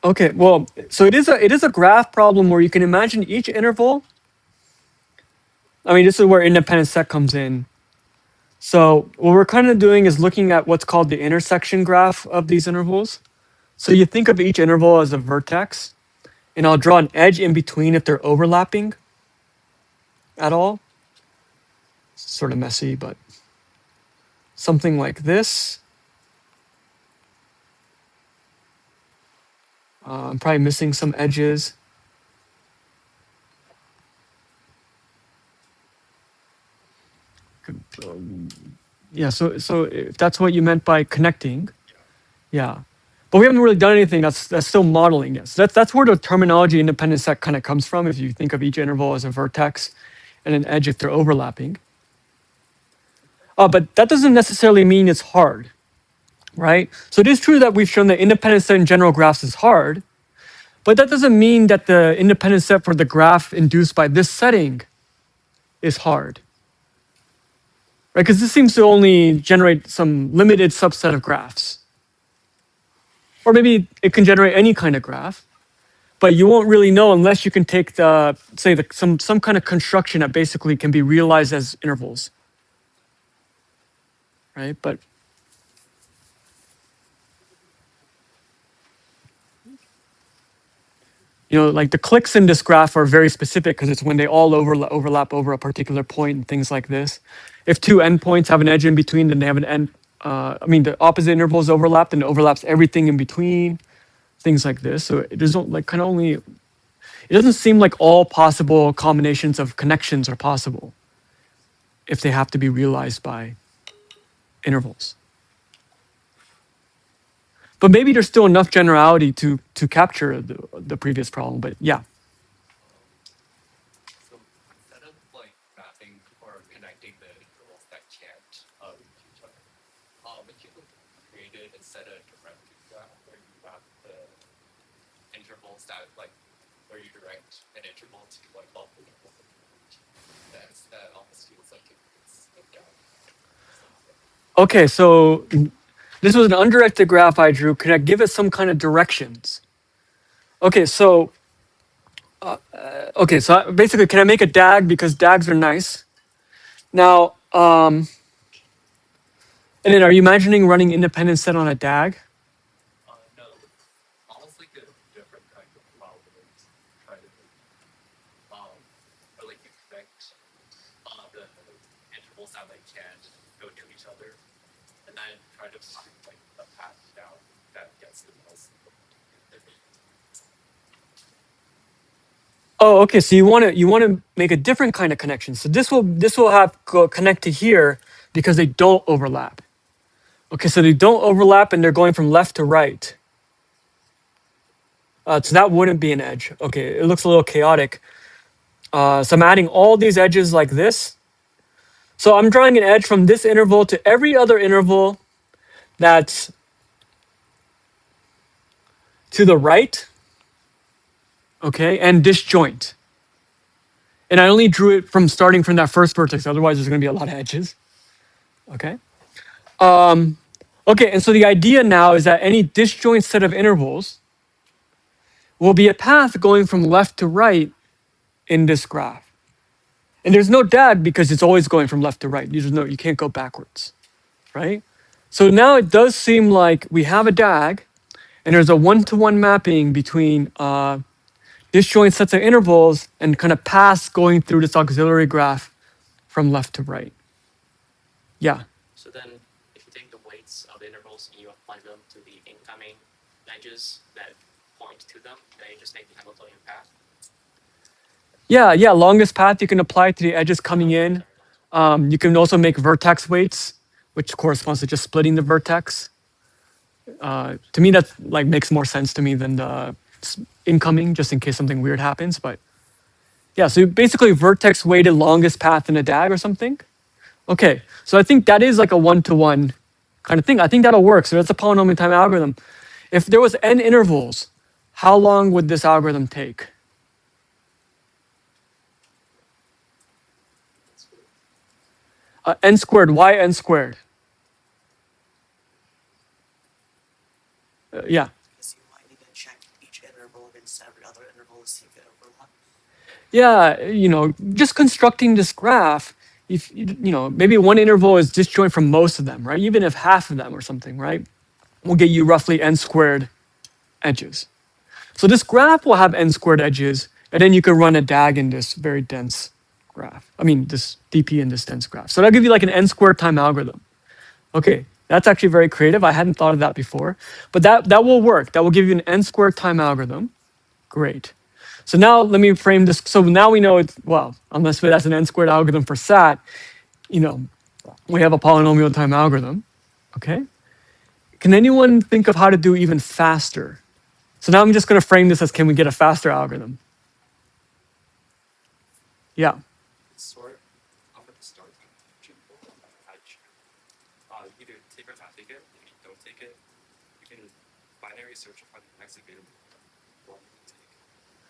Okay, well, so it is a graph problem where you can imagine each interval. I mean, this is where independent set comes in. So what we're kind of doing is looking at what's called the intersection graph of these intervals. So you think of each interval as a vertex, and I'll draw an edge in between if they're overlapping at all. Sort of messy, but something like this. I'm probably missing some edges. Yeah, so if that's what you meant by connecting, yeah. But we haven't really done anything. That's still modeling. Yes, that's where the terminology independent set kind of comes from. If you think of each interval as a vertex and an edge if they're overlapping. But that doesn't necessarily mean it's hard, right? So it is true that we've shown that independent set in general graphs is hard, but that doesn't mean that the independent set for the graph induced by this setting is hard, right? Because this seems to only generate some limited subset of graphs. Or maybe it can generate any kind of graph, but you won't really know unless you can take the, say, some kind of construction that basically can be realized as intervals, right? But like the clicks in this graph are very specific because it's when they all overlap over a particular point and things like this. If two endpoints have an edge in between, then they have an end. The opposite intervals overlap, and it overlaps everything in between, things like this. So it doesn't it doesn't seem like all possible combinations of connections are possible if they have to be realized by intervals. But maybe there's still enough generality to capture the previous problem. But yeah. So instead of like mapping or connecting the intervals that can't reach each other, if you created instead a directed graph where you map the intervals that like where you direct an interval to like multiple intervals, that almost feels like it's Okay, so this was an undirected graph I drew. Could I give it some kind of directions? Okay, so basically, can I make a DAG because DAGs are nice? Now, and then are you imagining running independent set on a DAG? no, almost like a different kind of problem. Try to or like you connect the intervals that like can go to each other, and then try to find like a path down that gets the most. Oh, okay. So you want to make a different kind of connection. So this will have connect to here because they don't overlap. Okay, so they don't overlap and they're going from left to right. So that wouldn't be an edge. Okay, it looks a little chaotic. So I'm adding all these edges like this. So I'm drawing an edge from this interval to every other interval that's to the right. Okay, and disjoint. And I only drew it from starting from that first vertex. Otherwise, there's going to be a lot of edges. Okay. Okay, and so the idea now is that any disjoint set of intervals will be a path going from left to right in this graph. And there's no DAG because it's always going from left to right. You can't go backwards, right? So now it does seem like we have a DAG and there's a one-to-one mapping between disjoint sets of intervals and kind of paths going through this auxiliary graph from left to right. Yeah. So then, if you take the weights of the intervals and you apply them to the incoming edges that point to them, then you just make the Hamiltonian path. Yeah, longest path you can apply to the edges coming in. You can also make vertex weights, which corresponds to just splitting the vertex. To me, that like makes more sense to me than the incoming, just in case something weird happens. But yeah, so basically vertex weighted longest path in a DAG or something. Okay, so I think that is like a one-to-one kind of thing. I think that'll work. So that's a polynomial time algorithm. If there was n intervals, how long would this algorithm take? N squared, why n squared? Yeah. Because you might need to check each interval against every other interval to see if it overlaps. Yeah, just constructing this graph, if maybe one interval is disjoint from most of them, right? Even if half of them or something, right? Will get you roughly n squared edges. So this graph will have n squared edges, and then you can run a DAG in this very dense graph. I mean, this DP in this dense graph. So that'll give you like an n squared time algorithm. Okay, that's actually very creative. I hadn't thought of that before, but that will work. That will give you an n squared time algorithm. Great. So now let me frame this. So now we know it's, well, unless that's an n squared algorithm for SAT, we have a polynomial time algorithm. Okay. Can anyone think of how to do even faster? So now I'm just going to frame this as, can we get a faster algorithm? Yeah. Sort off at the start. Either take or not take it. If you don't take it, you can binary search for the next available one you take.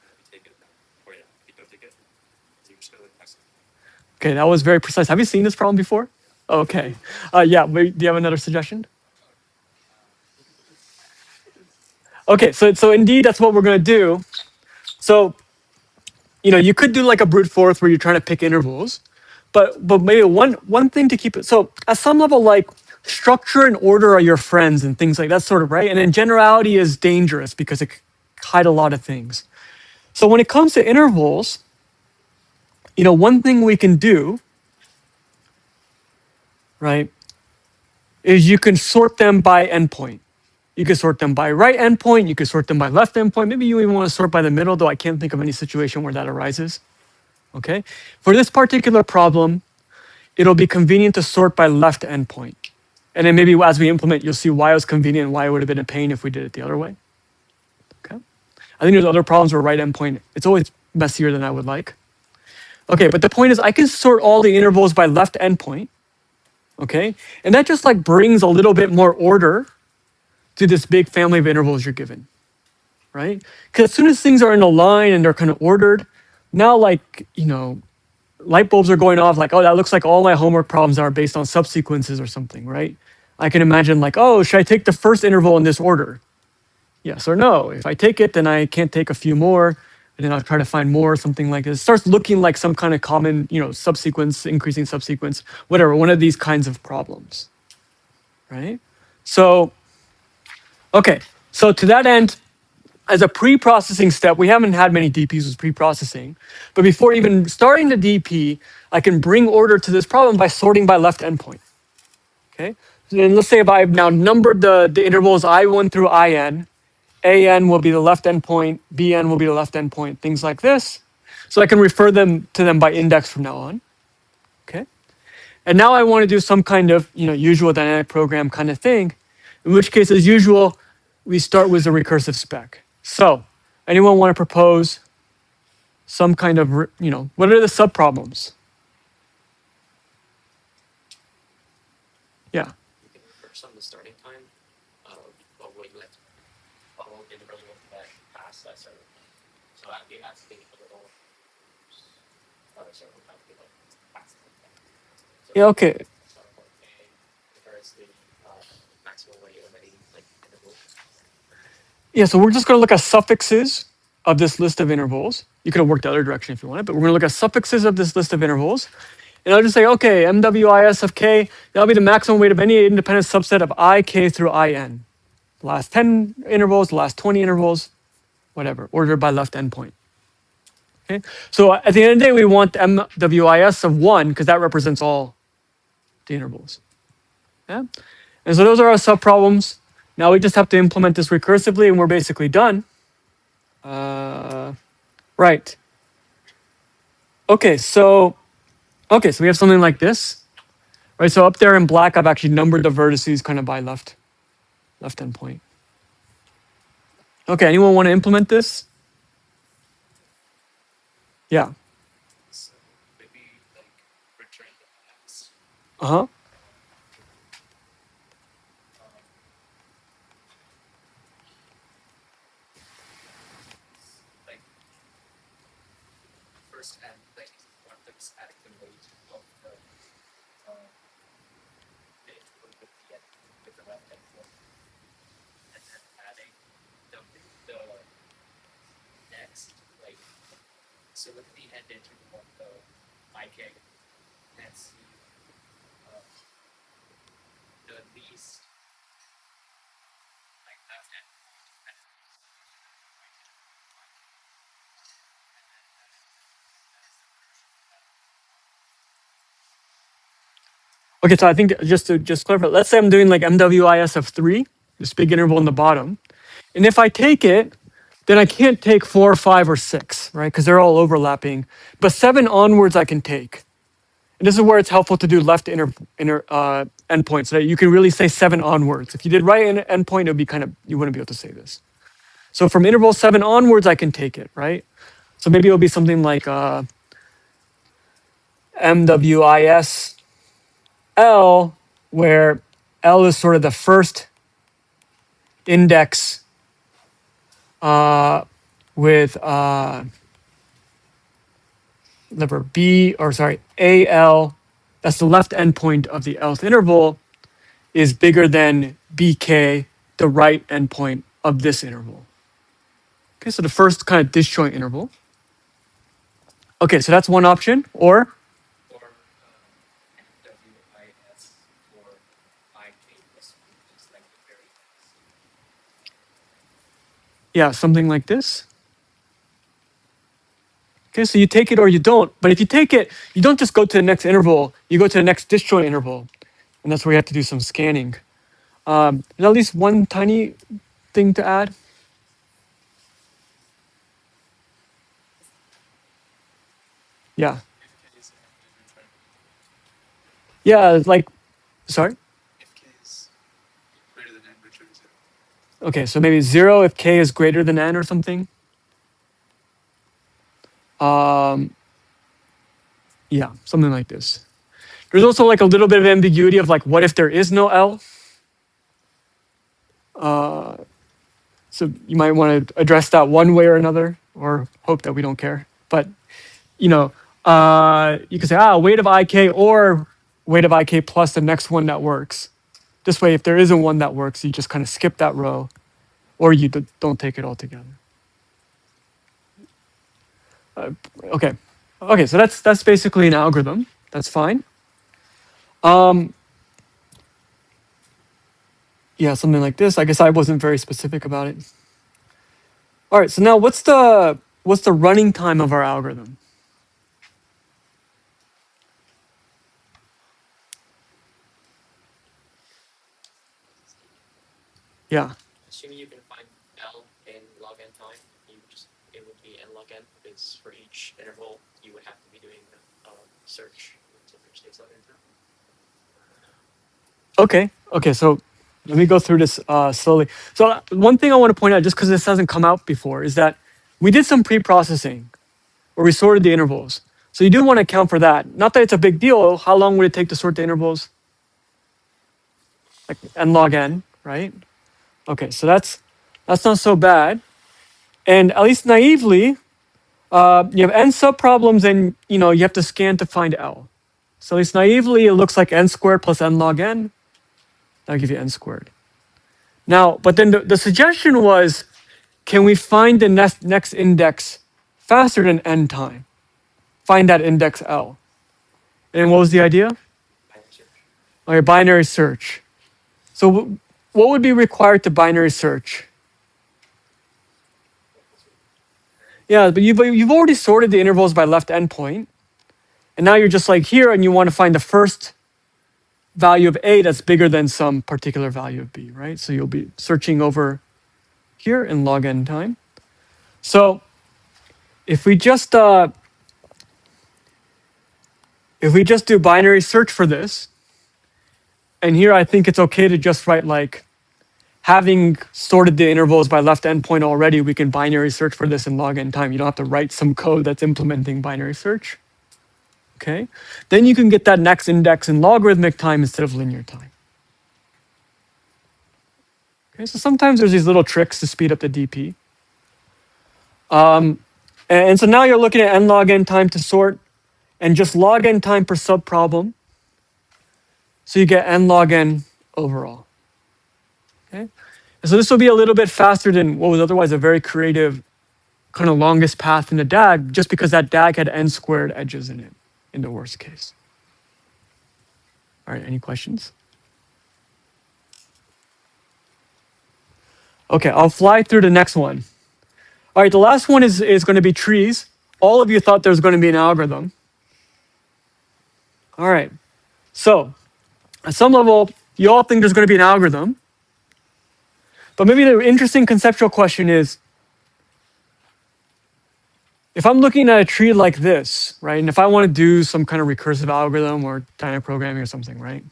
And if you take it, or yeah, if you don't take it, you just go to the next one. Okay, that was very precise. Have you seen this problem before? Okay. Yeah, do you have another suggestion? Okay, so indeed, that's what we're going to do. So, you could do like a brute force where you're trying to pick intervals, but maybe one thing to keep it. So at some level, like structure and order are your friends and things like that, sort of, right? And then generality is dangerous because it can hide a lot of things. So when it comes to intervals, one thing we can do, right, is you can sort them by endpoint. You can sort them by right endpoint. You can sort them by left endpoint. Maybe you even want to sort by the middle, though I can't think of any situation where that arises. Okay. For this particular problem, it'll be convenient to sort by left endpoint. And then maybe as we implement, you'll see why it was convenient and why it would have been a pain if we did it the other way. Okay. I think there's other problems where right endpoint, it's always messier than I would like. Okay, but the point is I can sort all the intervals by left endpoint. Okay. And that just like brings a little bit more order to this big family of intervals you're given, right? Because as soon as things are in a line and they're kind of ordered, now like, light bulbs are going off like, oh, that looks like all my homework problems are based on subsequences or something, right? I can imagine like, oh, should I take the first interval in this order? Yes or no. If I take it, then I can't take a few more, and then I'll try to find more, something like this. It starts looking like some kind of common, subsequence, increasing subsequence, whatever, one of these kinds of problems, right? So, okay, so to that end, as a pre-processing step, we haven't had many DPs with pre-processing, but before even starting the DP, I can bring order to this problem by sorting by left endpoint. Okay, so then let's say if I've now numbered the intervals I1 through IN, AN will be the left endpoint, BN will be the left endpoint, things like this. So I can refer them to them by index from now on. Okay, and now I want to do some kind of usual dynamic program kind of thing, in which case, as usual, we start with a recursive spec. So, anyone want to propose some kind of, what are the subproblems? Yeah. You can reverse on the starting time of what you like follow in the early that past that server. So that'd be asking a little other server would have to be like past that. So Yeah. Okay. start point A regards the maximum weight of any like interval. Yeah. So we're just going to look at suffixes of this list of intervals. You could have worked the other direction if you wanted, but we're going to look at suffixes of this list of intervals. And I'll just say, okay, MWIS of K, that'll be the maximum weight of any independent subset of IK through IN. The last 10 intervals, the last 20 intervals, whatever, ordered by left endpoint. Okay, so at the end of the day, we want MWIS of 1 because that represents all the intervals. Yeah? And so those are our subproblems. Now we just have to implement this recursively and we're basically done. Right. Okay, so we have something like this. Right, so up there in black, I've actually numbered the vertices kind of by left endpoint. Okay, anyone want to implement this? Yeah. So maybe like return the past. Uh-huh. Like first and like one of them is adding the weight of the interval with the end with the left endpoint, and then adding the next like so with the end interval of the IK, and see uh, the least like left endpoint at Okay, so I think just to clarify, let's say I'm doing like MWIS of 3, this big interval in the bottom. And if I take it, then I can't take 4, 5, or 6, right? Because they're all overlapping. But 7 onwards I can take. And this is where it's helpful to do left inner endpoint so that you can really say 7 onwards. If you did right endpoint, it would be kind of, you wouldn't be able to say this. So from interval 7 onwards, I can take it, right? So maybe it'll be something like MWIS L, where L is sort of the first index with lever B, or sorry, AL, that's the left endpoint of the Lth interval, is bigger than BK, the right endpoint of this interval. Okay, so the first kind of disjoint interval. Okay, so that's one option, or or WIS or IK plus 1, just like the very last. yeah, something like this. Okay, so you take it or you don't. But if you take it, you don't just go to the next interval, you go to the next disjoint interval. And that's where you have to do some scanning. There's at least one tiny thing to add. Yeah. If k is an arbitrary, Yeah, it's like, sorry? if k is greater than n, return 0. Okay, so maybe 0 if k is greater than n or something. Yeah, something like this. There's also like a little bit of ambiguity of like, what if there is no L? So you might want to address that one way or another, or hope that we don't care. But you know, you could say, weight of IK or weight of IK plus the next one that works. This way, if there isn't one that works, you just kind of skip that row, or you don't take it altogether. Okay, okay, so that's basically an algorithm. That's fine. Yeah, something like this. I guess I wasn't very specific about it. All right, so now what's the running time of our algorithm? Yeah. Assuming you can find L in log n time, it would be n log n, because for each interval you would have to be doing a search to reach this log n time. Okay. Okay. So let me go through this slowly. So one thing I want to point out, just because this hasn't come out before, is that we did some pre-processing where we sorted the intervals. So you do want to account for that. Not that it's a big deal. How long would it take to sort the intervals? Like n log n, right? Okay. So that's not so bad. And at least naively, you have n subproblems, and you have to scan to find L. So at least naively, it looks like n squared plus n log n. That'll give you n squared. Now, but then the suggestion was, can we find the next index faster than n time? Find that index L. And what was the idea? Binary search. Okay, binary search. So what would be required to binary search? Yeah, but you've already sorted the intervals by left endpoint. And now you're just like here and you want to find the first value of A that's bigger than some particular value of B, right? So you'll be searching over here in log n time. So if we just do binary search for this, and here I think it's okay to just write like, having sorted the intervals by left endpoint already, we can binary search for this in log n time. You don't have to write some code that's implementing binary search. Okay, then you can get that next index in logarithmic time instead of linear time. Okay, so sometimes there's these little tricks to speed up the DP. And so now you're looking at n log n time to sort, and just log n time per subproblem. So you get n log n overall. Okay, and so this will be a little bit faster than what was otherwise a very creative kind of longest path in the DAG, just because that DAG had n squared edges in it, in the worst case. All right, any questions? Okay, I'll fly through the next one. All right, the last one is going to be trees. All of you thought there was going to be an algorithm. All right, so at some level, you all think there's going to be an algorithm. But maybe the interesting conceptual question is, if I'm looking at a tree like this, right, and if I want to do some kind of recursive algorithm or dynamic programming or something, right,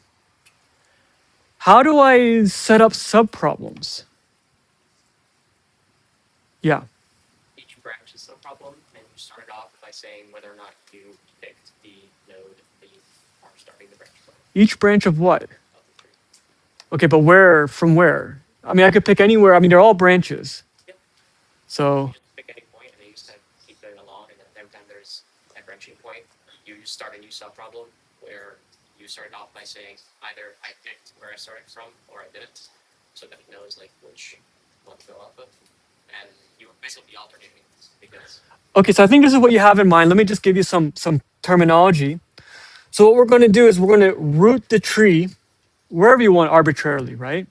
how do I set up subproblems? Yeah. Each branch is a problem, and you start off by saying whether or not you picked the node that you are starting the branch from Each branch of what? of the tree. Okay, but where, from where? I mean, I could pick anywhere. I mean, they're all branches. Yep. So, You just pick any point, and then you just kind of keep going along, and then every time there's a branching point, you just start a new subproblem where you started off by saying either I picked where I started from or I didn't, so that it knows like which one to go off of, and you would basically be alternating because okay, so I think this is what you have in mind. Let me just give you some terminology. So what we're going to do is we're going to root the tree wherever you want arbitrarily, right?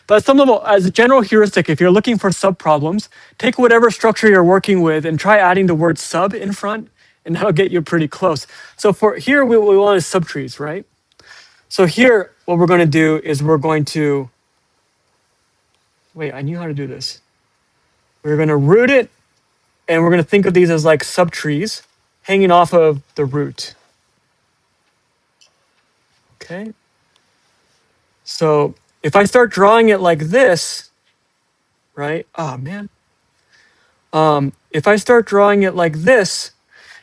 But at some level, as a general heuristic, if you're looking for subproblems, take whatever structure you're working with and try adding the word sub in front, and that'll get you pretty close. So for here, what we want is subtrees, right? So here, what we're going to do is we're going to, wait, I knew how to do this. We're going to root it, and we're going to think of these as like subtrees hanging off of the root. Okay. So if I start drawing it like this, right? Oh man. If I start drawing it like this,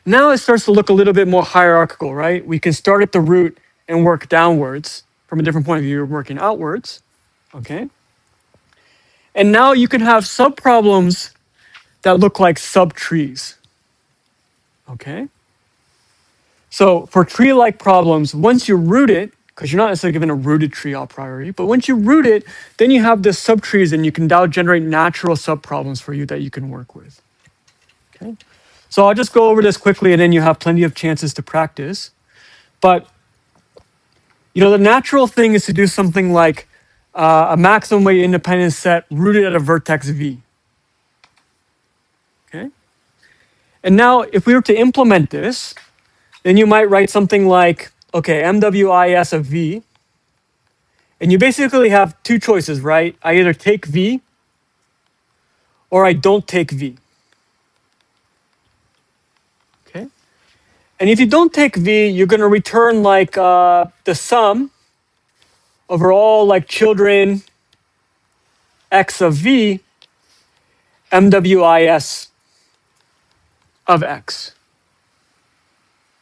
now it starts to look a little bit more hierarchical, right? We can start at the root and work downwards. From a different point of view, you're working outwards. Okay. And now you can have subproblems that look like subtrees. Okay. So for tree-like problems, once you root it, because you're not necessarily given a rooted tree a priori, but once you root it, then you have the subtrees and you can now generate natural subproblems for you that you can work with. Okay. So I'll just go over this quickly and then you have plenty of chances to practice. But the natural thing is to do something like a maximum weight independent set rooted at a vertex V. Okay. And now if we were to implement this, then you might write something like, okay, MWIS of V. And you basically have two choices, right? I either take V or I don't take V. Okay. And if you don't take V, you're going to return like the sum over all like children X of V, MWIS of X.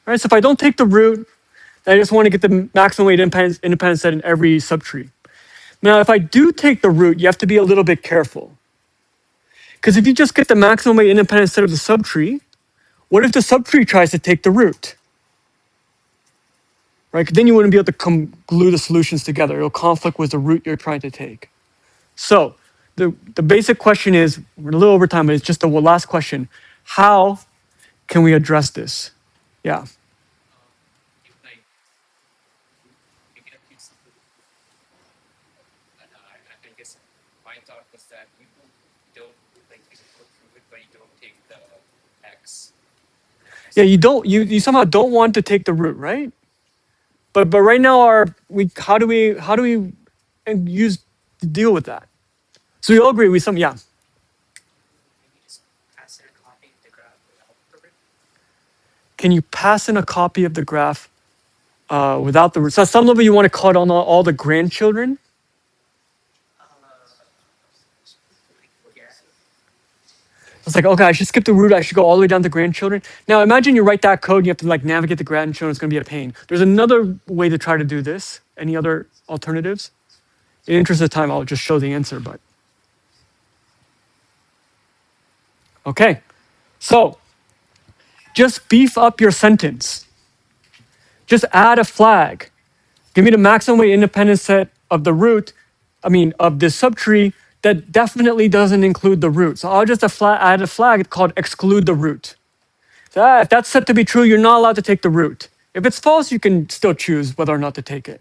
All right, so if I don't take the root, I just want to get the maximum weight independent set in every subtree. Now, if I do take the root, you have to be a little bit careful. Because if you just get the maximum weight independent set of the subtree, what if the subtree tries to take the root? Right? 'Cause then you wouldn't be able to glue the solutions together. It'll conflict with the root you're trying to take. So the basic question is, we're a little over time, but it's just the last question. How can we address this? Yeah. you like you get these. I think it's my thought was that you don't like you go through it, but you don't take the X. Yeah, you somehow don't want to take the root, right? But right now how do we use to deal with that? So we all agree with yeah. Maybe just pass in a copy of the graph without the root. Can you pass in a copy of the graph without the root? So at some level you want to cut on all the grandchildren. Yeah. It's like, okay, I should skip the root. I should go all the way down to grandchildren. Now imagine you write that code and you have to like navigate the grandchildren. It's going to be a pain. There's another way to try to do this. Any other alternatives? In the interest of time, I'll just show the answer, but. Okay, so just beef up your sentence. Just add a flag. Give me the maximum weight independent set of the root, of the subtree that definitely doesn't include the root. So I'll just add a flag called exclude the root. So if that's set to be true, you're not allowed to take the root. If it's false, you can still choose whether or not to take it.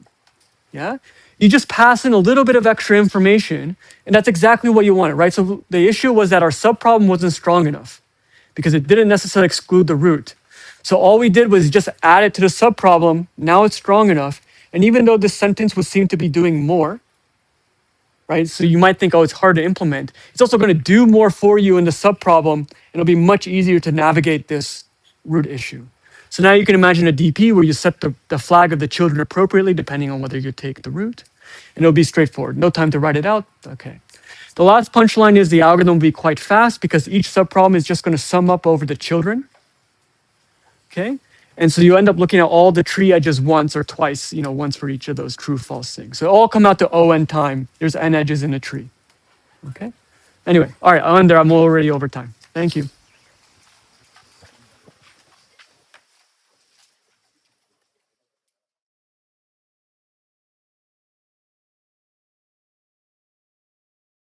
Yeah, you just pass in a little bit of extra information, and that's exactly what you wanted, right? So the issue was that our subproblem wasn't strong enough because it didn't necessarily exclude the root. So all we did was just add it to the subproblem. Now it's strong enough, and even though this sentence would seem to be doing more, right? So you might think, oh, it's hard to implement. It's also going to do more for you in the subproblem, and it'll be much easier to navigate this root issue. So now you can imagine a DP where you set the flag of the children appropriately, depending on whether you take the root, and it'll be straightforward. No time to write it out. Okay. The last punchline is the algorithm will be quite fast because each subproblem is just going to sum up over the children. Okay. And so you end up looking at all the tree edges once or twice, once for each of those true, false things. So it all come out to O(n) time. There's n edges in a tree. Okay. Anyway, all right, I'll end there. I'm already over time. Thank you.